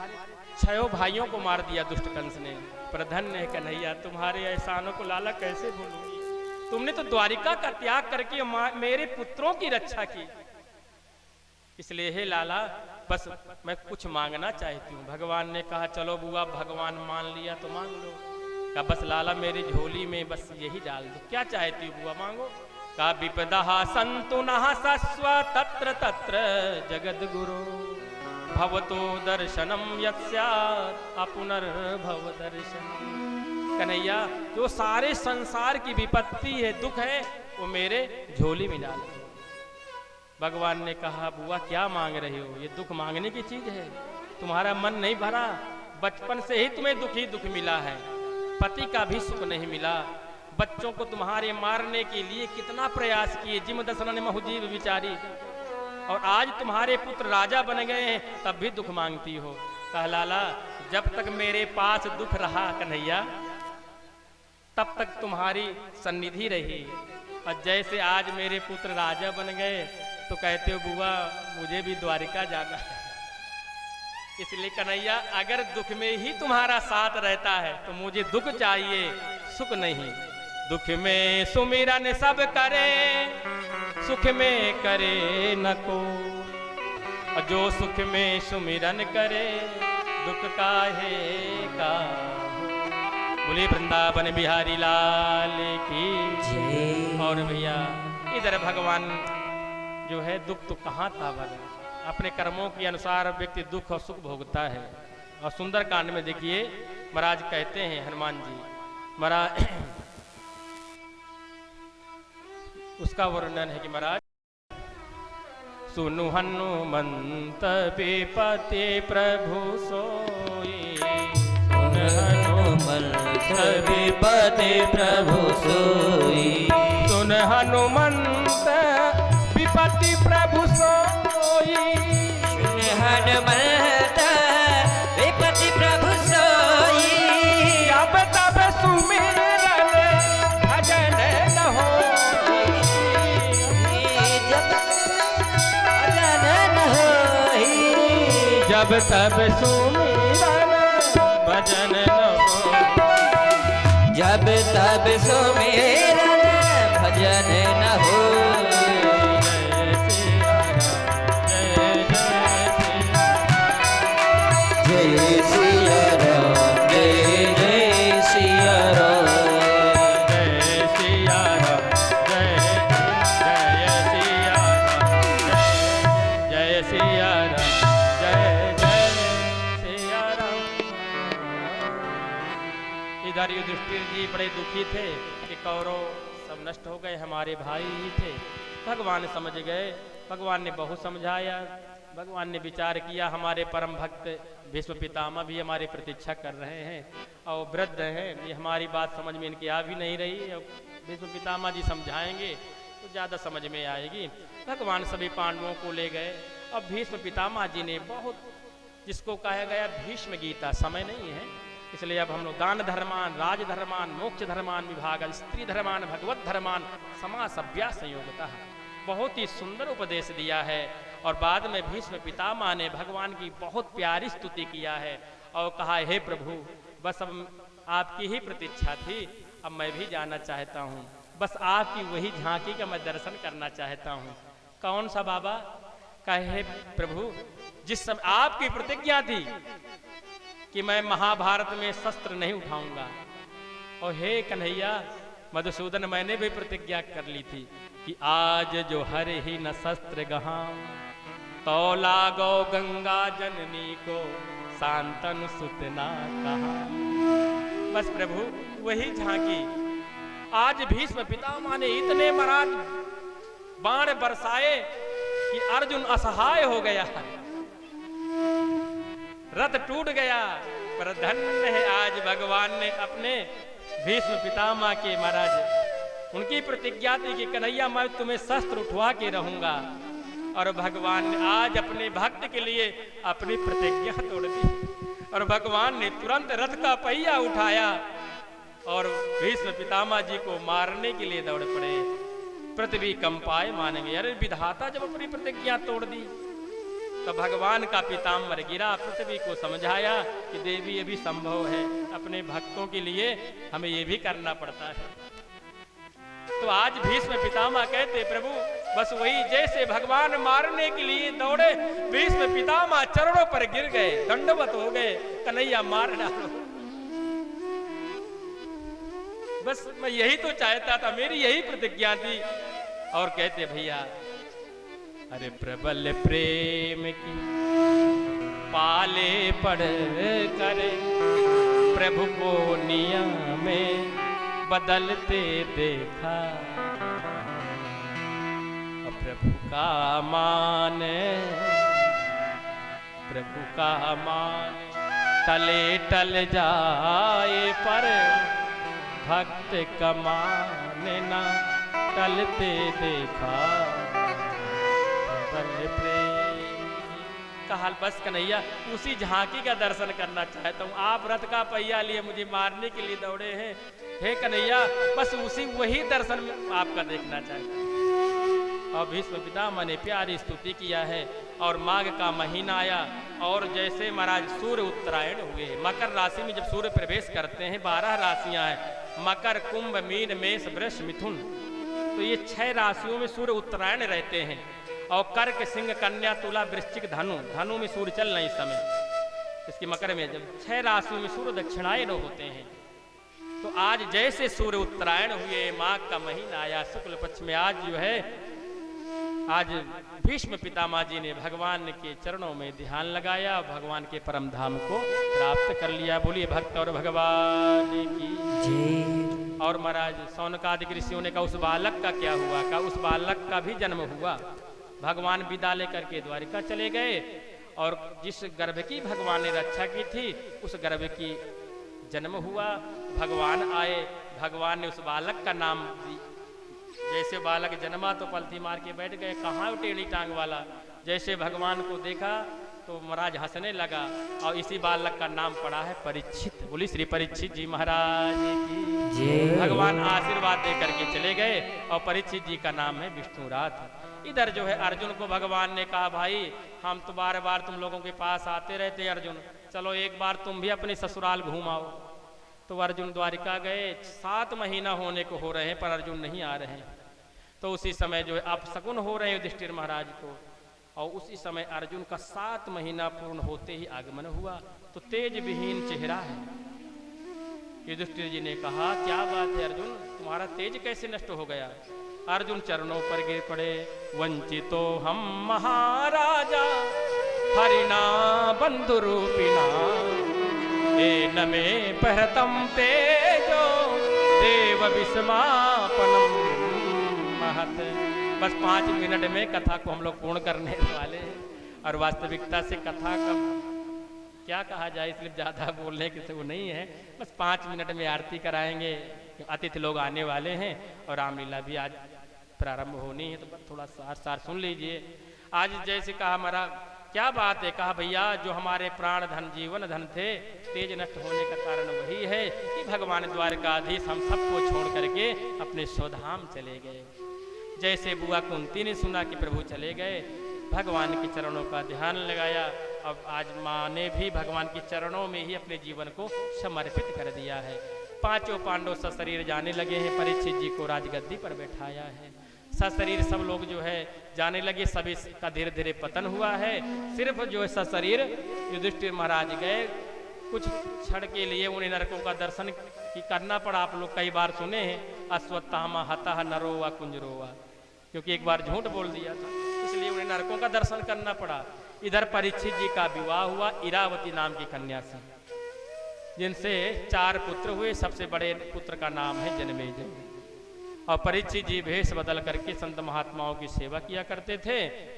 6 भाइयों को मार दिया दुष्ट कंस ने। पर धन्य है कन्हैया तुम्हारे एहसानों को लाला कैसे भूलूंगी। तुमने तो द्वारिका का त्याग करके मेरे पुत्रों की रक्षा की। इसलिए हे लाला बस मैं कुछ मांगना चाहती हूँ। भगवान ने कहा चलो बुआ भगवान मान लिया तो मांग लो। कहा बस लाला मेरी झोली में बस यही डाल दो, क्या चाहती हो बुआ मांगो। कहा विपदः सन्तु नः सस्व तत्र तत्र जगद्गुरो भवतो दर्शनम यत्स्यात् अपुनर्भव दर्शन। कन्हैया जो सारे संसार की विपत्ति है दुख है वो मेरे झोली में डाल दो। भगवान ने कहा बुआ क्या मांग रही हो, ये दुख मांगने की चीज है, तुम्हारा मन नहीं भरा, बचपन से ही तुम्हें दुख ही दुख मिला है, पति का भी सुख नहीं मिला, बच्चों को तुम्हारे मारने के लिए कितना प्रयास किए जिम दसनन महुजीव विचारी, और आज तुम्हारे पुत्र राजा बन गए हैं तब भी दुख मांगती हो। कहा लाला जब तक मेरे पास दुख रहा कन्हैया तब तक तुम्हारी सन्निधि रही, और जैसे आज मेरे पुत्र राजा बन गए तो कहते हो बुआ मुझे भी द्वारिका जाना है। इसलिए कन्हैया अगर दुख में ही तुम्हारा साथ रहता है तो मुझे दुख चाहिए सुख नहीं। दुख में सुमिरन सब करे सुख में करे न को, और जो सुख में सुमिरन करे दुख काहे का हो। बोले वृंदावन बिहारी लाल की। जय। और भैया इधर भगवान जो है दुख तो कहाँ था भगवान, अपने कर्मों के अनुसार व्यक्ति दुख और सुख भोगता है। और सुंदर कांड में देखिए महाराज कहते हैं हनुमान जी, महाराज उसका वर्णन है कि महाराज सुनु हनुमंत विपति प्रभु सोई, हनुमंत विपति प्रभु सोई, सुन हनुमंत विपति प्रभु सोई, सुन हनुमंत विपति प्रभु सोई, जब तब सुमिरन भजन न होई, जब भजन न होई, जब तब सुमिरन भजन न होई, जब तब सुमिरन भजन न होई। जय सिया राम, जय सिया राम, जय जय सिया राम, जय सिया राम, जय सिया राम, जय जय सिया राम। इधर युधिष्ठिर जी बड़े दुखी थे कि कौरव सब नष्ट हो गए, हमारे भाई ही थे। भगवान समझ गए, भगवान ने बहुत समझाया, भगवान ने विचार किया हमारे परम भक्त भीष्म पितामह भी हमारी प्रतीक्षा कर रहे हैं और वृद्ध हैं, ये हमारी बात समझ में इनकी आ भी नहीं रही। अब भीष्म पितामह जी समझाएंगे तो ज़्यादा समझ में आएगी। भगवान सभी पांडवों को ले गए। अब भीष्म पितामह जी ने बहुत, जिसको कहा गया भीष्म गीता, समय नहीं है इसलिए अब हम लोग दान धर्मान, राज धर्मान, मोक्ष धर्मान विभाग, स्त्री धर्मान, भगवत धर्मान, समास अभ्यास संयोगता, बहुत ही सुंदर उपदेश दिया है। और बाद में भीष्म पितामह ने भगवान की बहुत प्यारी स्तुति किया है और कहा हे प्रभु बस अब आपकी ही प्रतीक्षा थी, अब मैं भी जाना चाहता हूँ, बस आपकी वही झांकी का मैं दर्शन करना चाहता हूँ। कौन सा बाबा? कहे हे प्रभु जिस समय आपकी प्रतिज्ञा थी कि मैं महाभारत में शस्त्र नहीं उठाऊंगा, और हे कन्हैया मधुसूदन मैंने भी प्रतिज्ञा कर ली थी कि आज जो हर ही न शस्त्र गहाम, तो लागो गंगा जननी को शांतनु सुतना कहा। बस प्रभु वही झांकी, आज भीष्म पितामह ने इतने महाराज बाण बरसाए कि अर्जुन असहाय हो गया, रथ टूट गया। पर धन्य है आज भगवान ने अपने भीष्म पितामह के महाराज उनकी प्रतिज्ञा थी कि कन्हैया मैं तुम्हें शस्त्र उठवा के रहूंगा, और भगवान ने आज अपने भक्त के लिए अपनी प्रतिज्ञा तोड़ दी और भगवान ने तुरंत रथ का पहिया उठाया और भीष्म पितामह जी को मारने के लिए दौड़ पड़े। पृथ्वी कंपाए मानेंगे, अरे विधाता जब अपनी प्रतिज्ञा तोड़ दी तो भगवान का पीताम्बर गिरा, पृथ्वी को समझाया कि देवी ये भी संभव है, अपने भक्तों के लिए हमें ये भी करना पड़ता है। तो आज भीष्म पितामह कहते प्रभु बस वही, जैसे भगवान मारने के लिए दौड़े भीष्म पितामह चरणों पर गिर गए, दंडवत हो गए, कन्हैया मार डालो। बस मैं यही तो चाहता था, मेरी यही प्रतिज्ञा थी। और कहते भैया अरे प्रबल प्रेम की पाले पड़ करे, प्रभु को नियम में बदलते देखा, प्रभु का माने टले टल जाए पर भक्त कमाने ना टलते देखा। कहा बस कन्हैया उसी झांकी का दर्शन करना चाहता हूँ, आप रथ का पहिया लिए मुझे मारने के लिए दौड़े हैं, हे कन्हैया बस उसी वही दर्शन आपका देखना चाहता हूँ। और भीष्म पितामह ने प्यारी स्तुति किया है। और माघ का महीना आया और जैसे महाराज सूर्य उत्तरायण हुए, मकर राशि में जब सूर्य प्रवेश करते हैं 12 राशियां हैं, मकर, कुंभ, मीन, मेष, वृष, मिथुन, तो ये 6 राशियों में सूर्य उत्तरायण रहते हैं। और कर्क, सिंह, कन्या, तुला, वृश्चिक, धनु में सूर्य चल रहे इस समय, इसकी मकर में जब 6 राशियों में सूर्य दक्षिणायन होते हैं। तो आज जैसे सूर्य उत्तरायण हुए, माघ का महीना आया शुक्ल पक्ष में, आज जो है आज भीष्म पितामह जी ने भगवान के चरणों में ध्यान लगाया, भगवान के परम धाम को प्राप्त कर लिया। बोलिए भक्त और भगवान की जय। और महाराज सौनकादिक ऋषियों ने कहा उस बालक का क्या हुआ? कहा उस बालक का भी जन्म हुआ। भगवान विदा लेकर के द्वारिका चले गए और जिस गर्भ की भगवान ने रक्षा की थी उस गर्भ की जन्म हुआ। भगवान आए, भगवान ने उस बालक का नाम दी। जैसे बालक जन्मा तो पलथी मार के बैठ गए, कहाँ टेढ़ी टांग वाला। जैसे भगवान को देखा तो महाराज हंसने लगा और इसी बालक का नाम पड़ा है परीक्षित। बोली श्री परीक्षित जी महाराज की जय। भगवान आशीर्वाद दे करके चले गए और परीक्षित जी का नाम है विष्णुराथ। इधर जो है अर्जुन को भगवान ने कहा भाई हम तो बार बार तुम लोगों के पास आते रहते अर्जुन, चलो एक बार तुम भी अपने ससुराल घूमाओ। तो अर्जुन द्वारिका गए, 7 महीना होने को हो रहे हैं पर अर्जुन नहीं आ रहे हैं। तो उसी समय जो है अपशकुन हो रहे हैं युधिष्ठिर महाराज को, और उसी समय अर्जुन का 7 महीना पूर्ण होते ही आगमन हुआ। तो तेज विहीन चेहरा है। युधिष्ठिर जी ने कहा क्या बात है अर्जुन, तुम्हारा तेज कैसे नष्ट हो गया? अर्जुन चरणों पर गिर पड़े, वंचितो हम महाराजा हरिना बंधु रूपिणा न में पहतम तेजो देव विस्मापनम महत। बस 5 मिनट में कथा को हम लोग पूर्ण करने वाले हैं और वास्तविकता से कथा का क्या कहा जाए इसलिए ज़्यादा बोलने की से वो नहीं है। बस 5 मिनट में आरती कराएंगे, अतिथि लोग आने वाले हैं और रामलीला भी आज प्रारंभ होनी है, तो बस थोड़ा सार सुन लीजिए। आज जैसे कहा हमारा क्या बात है, कहा भैया जो हमारे प्राण धन जीवन धन थे तेज नष्ट होने का कारण वही है कि भगवान द्वारकाधीश हम सबको छोड़ करके अपने स्वधाम चले गए। जैसे बुआ कुंती ने सुना कि प्रभु चले गए, भगवान के चरणों का ध्यान लगाया। अब आज माँ ने भी भगवान के चरणों में ही अपने जीवन को समर्पित कर दिया है। 5 पांडव सशरीर जाने लगे हैं, परीक्षित जी को राजगद्दी पर बैठाया है। सशरीर सब लोग जो है जाने लगे, सभी का धीरे धीरे पतन हुआ है। सिर्फ जो है सशरीर युधिष्ठिर महाराज गए, कुछ क्षण के लिए उन्हें नरकों का दर्शन करना पड़ा। आप लोग कई बार सुने हैं अश्वत्थामा हतः नरो व कुंजरो वा, क्योंकि एक बार झूठ बोल दिया था इसलिए उन्हें नरकों का दर्शन करना पड़ा। इधर परीक्षित जी का विवाह हुआ इरावती नाम की कन्या से, जिनसे 4 पुत्र हुए। सबसे बड़े पुत्र का नाम है जन्मेजय। और परीक्षित जी भेष बदल करके संत महात्माओं की सेवा किया करते थे।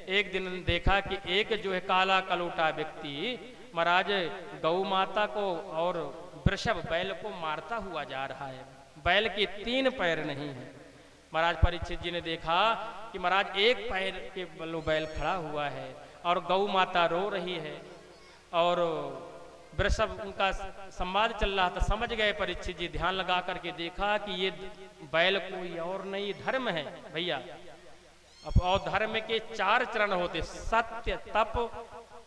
एक दिन देखा कि एक जो है काला कलूटा व्यक्ति महाराज गौ माता को और वृषभ बैल को मारता हुआ जा रहा है। बैल के 3 पैर नहीं है। महाराज परीक्षित जी ने देखा कि महाराज एक पैर के बल्लू बैल खड़ा हुआ है और गौ माता रो रही है और वृषभ उनका संवाद चल रहा था। समझ गए परीक्षित जी, ध्यान लगा करके देखा कि ये बैल कोई और नहीं धर्म है भैया। और धर्म के 4 चरण होते, सत्य तप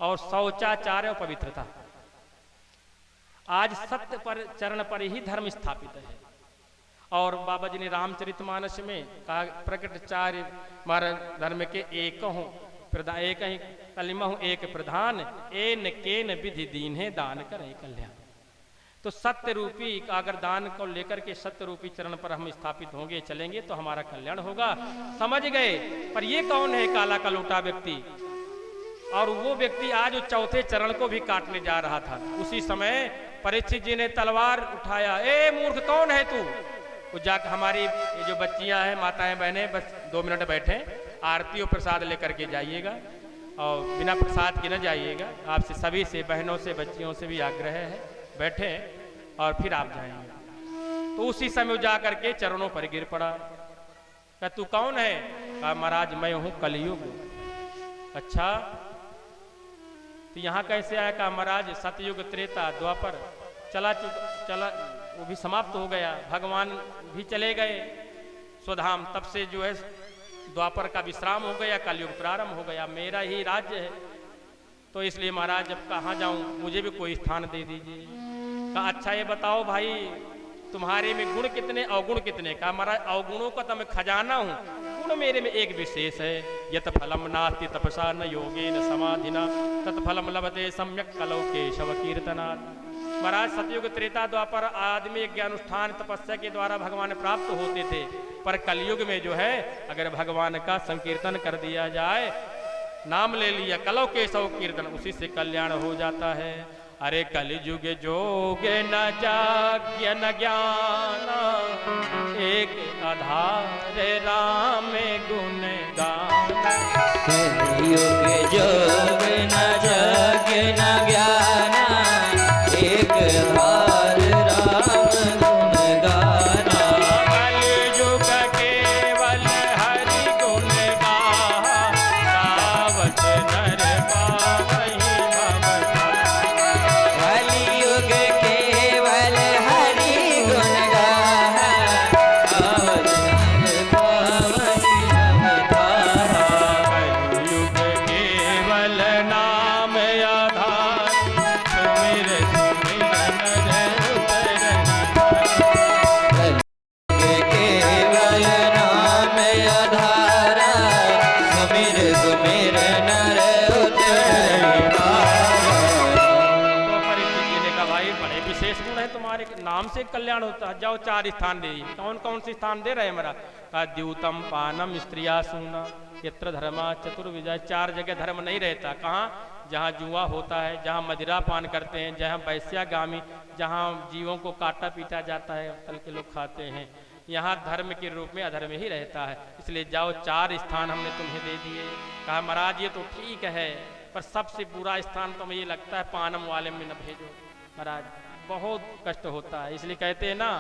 और शौचाचार और पवित्रता। आज सत्य पर चरण पर ही धर्म स्थापित है। और बाबा जी ने रामचरितमानस में कहा प्रकटाचार्य महाराज धर्म के एक हूँ प्रधान, एक ही कलिमा हूँ एक प्रधान, एन केन विधि दीन है दान करें कल्याण। तो सत्य रूपी अगर दान को लेकर के सत्य रूपी चरण पर हम स्थापित होंगे चलेंगे तो हमारा कल्याण होगा। समझ गए। पर ये कौन है काला कलूटा व्यक्ति? और वो व्यक्ति आज उस 4थे चरण को भी काटने जा रहा था। उसी समय परीक्षित जी ने तलवार उठाया, ए मूर्ख कौन है तू? वो जाकर हमारी ये जो बच्चियां हैं माताएं बहनें बस 2 मिनट बैठे, आरती और प्रसाद लेकर के जाइएगा और बिना प्रसाद के न जाइएगा। आपसे सभी से बहनों से बच्चियों से भी आग्रह है, बैठे और फिर आप जाएंगे। तो उसी समय जा करके चरणों पर गिर पड़ा। कहा तू कौन है? कहा महाराज मैं हूँ कलयुग। अच्छा तो यहाँ कैसे आया? कहा महाराज सतयुग त्रेता द्वापर चला वो भी समाप्त हो गया, भगवान भी चले गए स्वधाम। तब से जो है द्वापर का विश्राम हो गया, कलयुग प्रारंभ हो गया, मेरा ही राज्य है। तो इसलिए महाराज जब कहाँ जाऊँ, मुझे भी कोई स्थान दे दीजिए। कहा अच्छा ये बताओ भाई तुम्हारे में गुण कितने अवगुण कितने? कहा महाराज अवगुणों का तो मैं खजाना हूँ, गुण मेरे में एक विशेष है, यत फलम नास्ति तपसा न योगेन समाधिना तत् फलम लभते सम्यक कलौ केशव कीर्तनात्। महाराज सतयुग त्रेता द्वापर आदमी यज्ञ अनुष्ठान तपस्या के द्वारा भगवान प्राप्त होते थे, पर कलयुग में जो है अगर भगवान का संकीर्तन कर दिया जाए, नाम ले लिया कलौ केशव कीर्तन, उसी से कल्याण हो जाता है। अरे कलयुग जोगे न जाग्य न ज्ञान, एक आधार राम गुण गान। कलयुग जोग न जग न ज्ञान, एक हार राम गुण गाना। कलयुग केवल हरि गुण गाहा, गावत नर पावहि भव। कलयुग केवल हरि गुण गाहा, गावत नर पावहि भव तारा। कलयुग केवल नाम आधार, सुमिर सुमिर नर उतरहि। केवल नाम आधारा, सुमिर सुमिर नर उतरहि पारा। तो परीक्षित जी ने कहा भाई बड़े विशेष गुण है तुम्हारे, नाम से कल्याण होता है। जाओ 4 स्थान दे दिए। कौन कौन से स्थान दे रहे हैं मेरा? कहा द्यूतम पानम स्त्रिया सूना यत्र धर्मा चतुर्विजय। 4 जगह धर्म नहीं रहता। कहाँ? जहाँ जुआ होता है, जहाँ मदिरा पान करते हैं, जहाँ वैश्यागामी, जहाँ जीवों को काटा पीटा जाता है, तल के लोग खाते हैं, यहाँ धर्म के रूप में अधर्म ही रहता है। इसलिए जाओ 4 स्थान हमने तुम्हें दे दिए। कहा महाराज ये तो ठीक है, पर सबसे बुरा स्थान तो मुझे लगता है पानम वाले में न भेजो महाराज, बहुत कष्ट होता है। इसलिए कहते हैं ना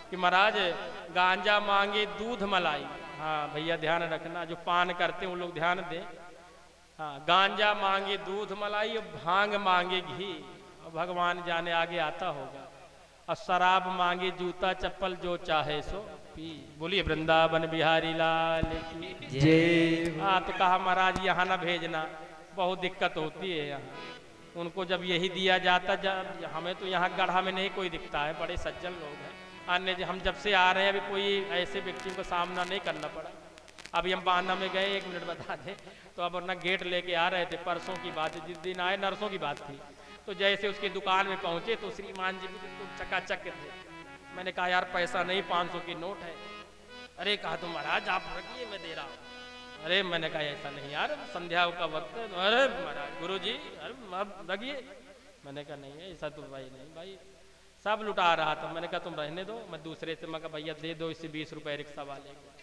कि महाराज गांजा मांगे दूध मलाई। हाँ भैया ध्यान रखना, जो पान करते हैं उन लोग ध्यान दें। हाँ गांजा मांगे दूध मलाई और भांग मांगे घी, और भगवान जाने आगे आता होगा। और शराब मांगे जूता चप्पल, जो चाहे सो पी। बोलिए वृंदावन बिहारी लाल की जय। हाँ तो कहा महाराज यहाँ ना भेजना, बहुत दिक्कत होती है यहाँ। उनको जब यही दिया जाता, जब हमें तो यहाँ गढ़ा में नहीं कोई दिखता है, बड़े सज्जन लोग हैं। अन्य हम जब से आ रहे हैं अभी कोई ऐसे व्यक्ति को सामना नहीं करना पड़ा। अभी हम बांधा में गए, 1 मिनट बता दें, तो अब अपना गेट लेके आ रहे थे, परसों की बात है, जिस दिन आए नरसों की बात थी। तो जैसे उसकी दुकान में पहुंचे तो श्रीमान जी बिल्कुल चकाचक थे। मैंने कहा यार पैसा नहीं, 500 की नोट है। अरे कहा तो महाराज आप रखिए मैं दे रहा हूँ। अरे मैंने कहा ऐसा नहीं यार, संध्या का वक्त है। अरे महाराज गुरु जी अरे आप रखिए। मैंने कहा नहीं है ऐसा तो भाई नहीं भाई, सब लुटा रहा था। मैंने कहा तुम रहने दो, मैं दूसरे से मैं कहा भैया दे दो इससे 20 रुपए रिक्शा वाले को।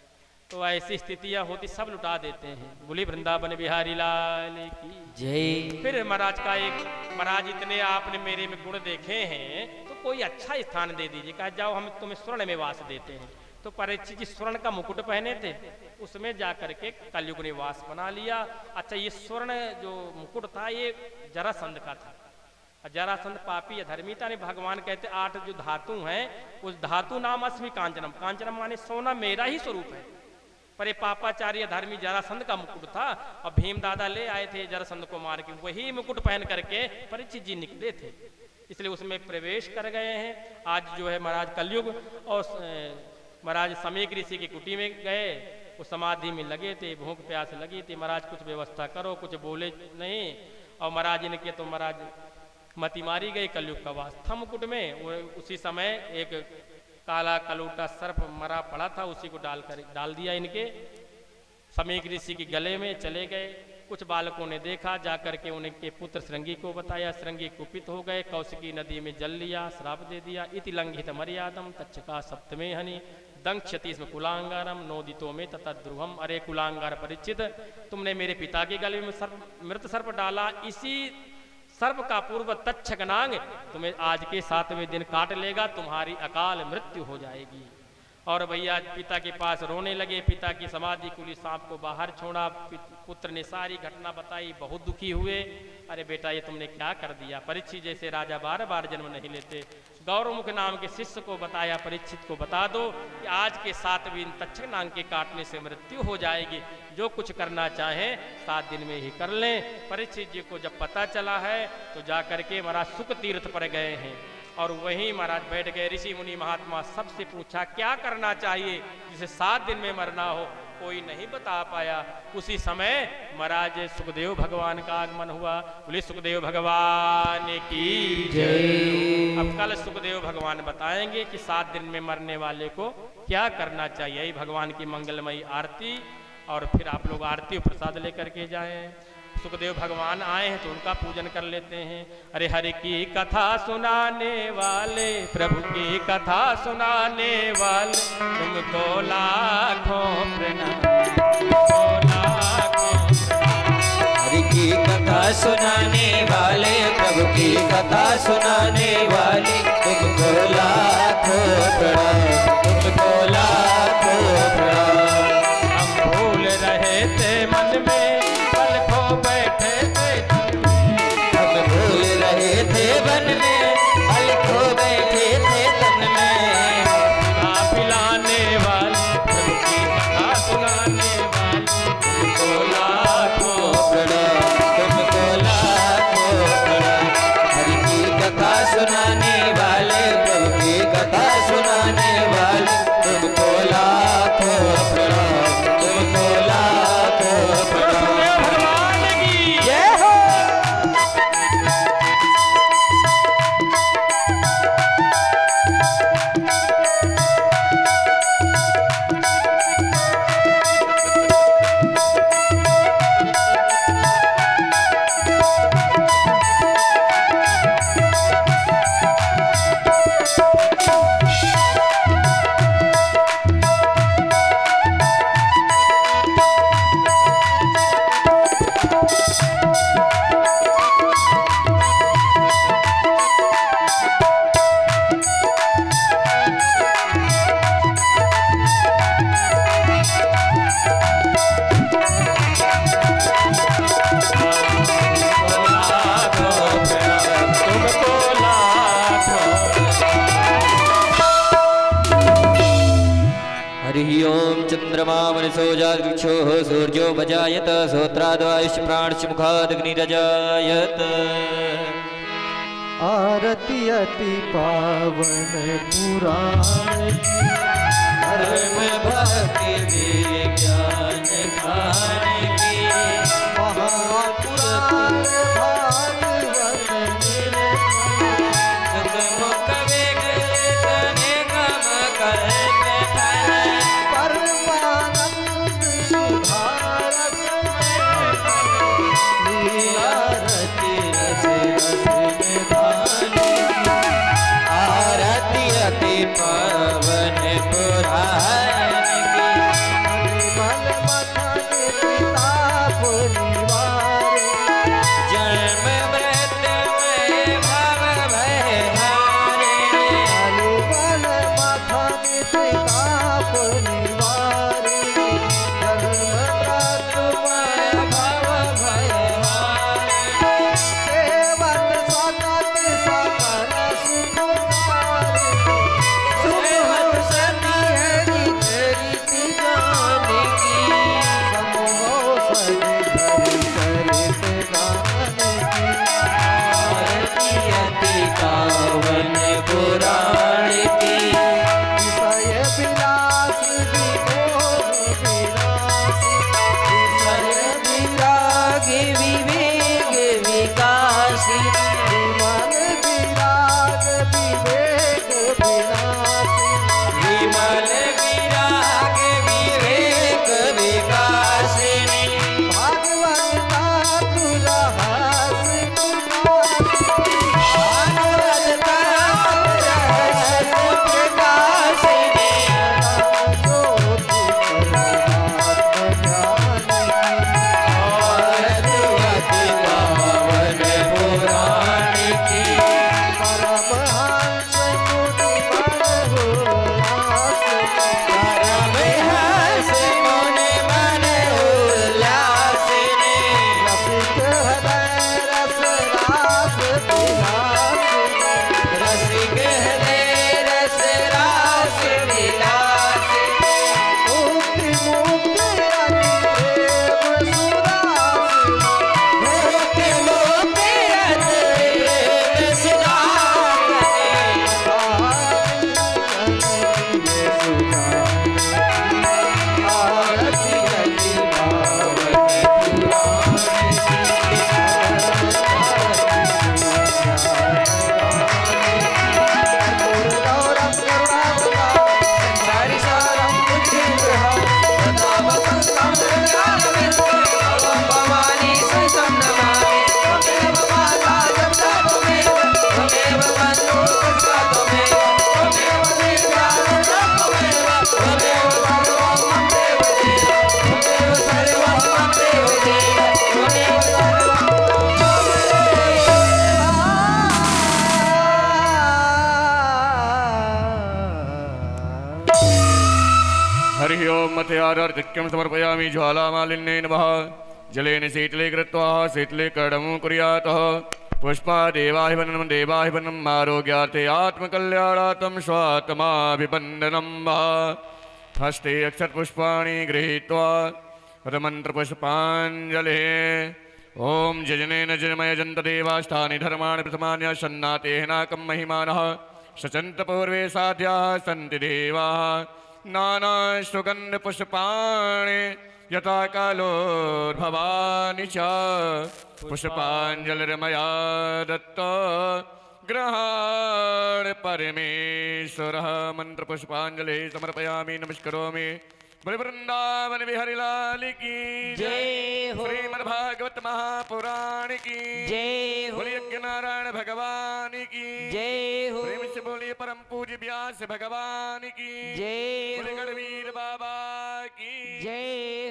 तो ऐसी स्थितियां होती, सब लुटा देते हैं। बोली वृंदावन बिहारी लाल की जय। फिर महाराज का एक, महाराज इतने आपने मेरे में गुण देखे हैं तो कोई अच्छा स्थान दे दीजिए। कहा जाओ हम तुम्हें स्वर्ण में वास देते हैं। तो परीक्षित जी स्वर्ण का मुकुट पहने थे, उसमें जाकर के कलयुग निवास बना लिया। अच्छा ये स्वर्ण जो मुकुट था ये जरासंध का था। जरासंध पापी अधर्मिता ने, भगवान कहते 8 जो धातु हैं उस धातु नाम अस्मि कांचनम, कांचनम माने सोना मेरा ही स्वरूप है। पर ये पापाचार्य धर्मी जरासंध का मुकुट था और भीम दादा ले आए थे जरासंध को मार के, वही मुकुट पहन करके परीक्षित जी निकले थे। इसलिए उसमें प्रवेश कर गए हैं। आज जो है महाराज कलयुग, और महाराज समीक ऋषि की कुटी में गए, वो समाधि में लगे थे, भूख प्यास लगी थी। महाराज कुछ व्यवस्था करो, कुछ बोले नहीं। और महाराज इनके तो महाराज मति मारी गई। कलयुग का वास था मुकुट में। वो उसी समय एक काला कलूटा सर्प मरा पड़ा था, उसी को डाल दिया इनके समीक ऋषि के गले में। चले गए। कुछ बालकों ने देखा, जाकर के उनके पुत्र श्रृंगी को बताया। श्रृंगी कुपित हो गए, कौशिकी नदी में जल लिया, श्राप दे दिया। इति लंघित मर्यादम तक्षका सप्तमे हनि दंक्षति इसमें कुलांगारम नोदितो में तथा ध्रुवम। अरे कुलांगार परीक्षित, तुमने मेरे पिता के गले में मृत सर्प डाला, इसी सर्प का पूर्व तक्षक नाग तुम्हें आज के 7वें दिन काट लेगा, तुम्हारी अकाल मृत्यु हो जाएगी। और भैया पिता के पास रोने लगे। पिता की समाधि कुली सांप को बाहर छोड़ा। पुत्र ने सारी घटना बताई, बहुत दुखी हुए। अरे बेटा ये तुमने क्या कर दिया? परीक्षित जैसे राजा 12 बार जन्म नहीं लेते। गौरमुख नाम के शिष्य को बताया, परीक्षित को बता दो कि आज के 7वें दिन तक्षक नाग के काटने से मृत्यु हो जाएगी। जो कुछ करना चाहें 7 दिन में ही कर लें। परीक्षित जी को जब पता चला है तो जाकर के महाराज सुख तीर्थ पर गए हैं और वहीं महाराज बैठ गए। ऋषि मुनि महात्मा सबसे पूछा क्या करना चाहिए जिसे 7 दिन में मरना हो। कोई नहीं बता पाया। उसी समय महाराज सुखदेव भगवान का आगमन हुआ। बोले सुखदेव भगवान की जय। अब कल सुखदेव भगवान बताएंगे कि 7 दिन में मरने वाले को क्या करना चाहिए। भगवान की मंगलमयी आरती, और फिर आप लोग आरती और प्रसाद लेकर के जाएं। सुखदेव भगवान आए हैं तो उनका पूजन कर लेते हैं। अरे हरि की कथा सुनाने वाले, प्रभु की कथा सुनाने वाले, तुमको लाखों प्रणाम, तुमको लाखों प्रणाम। हरि की कथा सुनाने वाले, प्रभु की कथा सुनाने वाले, तुमको लाखों प्रणाम, तुमको लाखों प्रणाम। हम भूल रहे थे मन में, पल खो बैठे थे तन में। हम भूल रहे थे वन में, पल खो बैठे थे तन में। ना पिलाने वाले, प्रभु की कथा सुनाने वाले, तुमको लाखों प्रणाम, तुमको लाखों प्रणाम। हरि की कथा सुनाने वाले, प्रभु की कथा सुनाने वाले, तुमको लाखों प्रणाम, तुमको लाखों प्रणाम। भगवान की जय हो। हरि ओम चंद्रमा मनसो जागृक्षो सूर्यो भजायत श्रोत्राद्वायुष प्राणश्च मुखादग्निरजायत। आरती अति पावन पुराण की, धर्म भक्ति विज्ञान खान की। महापुराण भागवत निर्मल, सतमुख वेग तने कम करते फल। परमानंद सुधारस लीला आरती रस रस निधानी, आरती अति पावन पुराण की। मल मथन ताप निवारे, जन्म मृत्यु में भव भय हारे। बल मथन ताप निवारे, जन्म मृत्यु भव भय हारे। सेवन सकल सकल सुख सारे, सेवत हरि ओम मथयार्घ्यं समर्पयामि ज्वालामालिन्ये नमः जलेन शीतले कृत्वा शीतले कर्णं कुर्यात् पुष्पादेवाहिवनं देवाहिवनम् आरोग्यार्थे आत्मकल्याणार्थं स्वात्माभिवन्दनं वा हस्ते अक्षरपुष्पाणि गृहीत्वा पदमन्त्रपुष्पाञ्जलिः ॐ जजनेन जजमय जन्तदेवाष्टानि धर्माणि प्रथमान्य सन्नातेनाकं महिमानः सचन्तपूर्वे साध्याः सन्ति देवाः नानासुगन्धपुष्पाणि यथा कालोद्भवानि च पुष्पाञ्जलिर्मया दत्त ग्रहाण परमेश्वरः मन्त्रपुष्पाञ्जलिः समर्पयामि नमस्करोमि बोले वृंदावन बिहारी लाल की जय हो। श्रीमद्भागवत महापुराण की जय हो। बोलिए यज्ञ नारायण भगवान की जय हो। प्रेम से बोलिए परम पूज्य व्यास भगवान की जय बोले हो। गणवीर बाबा की जय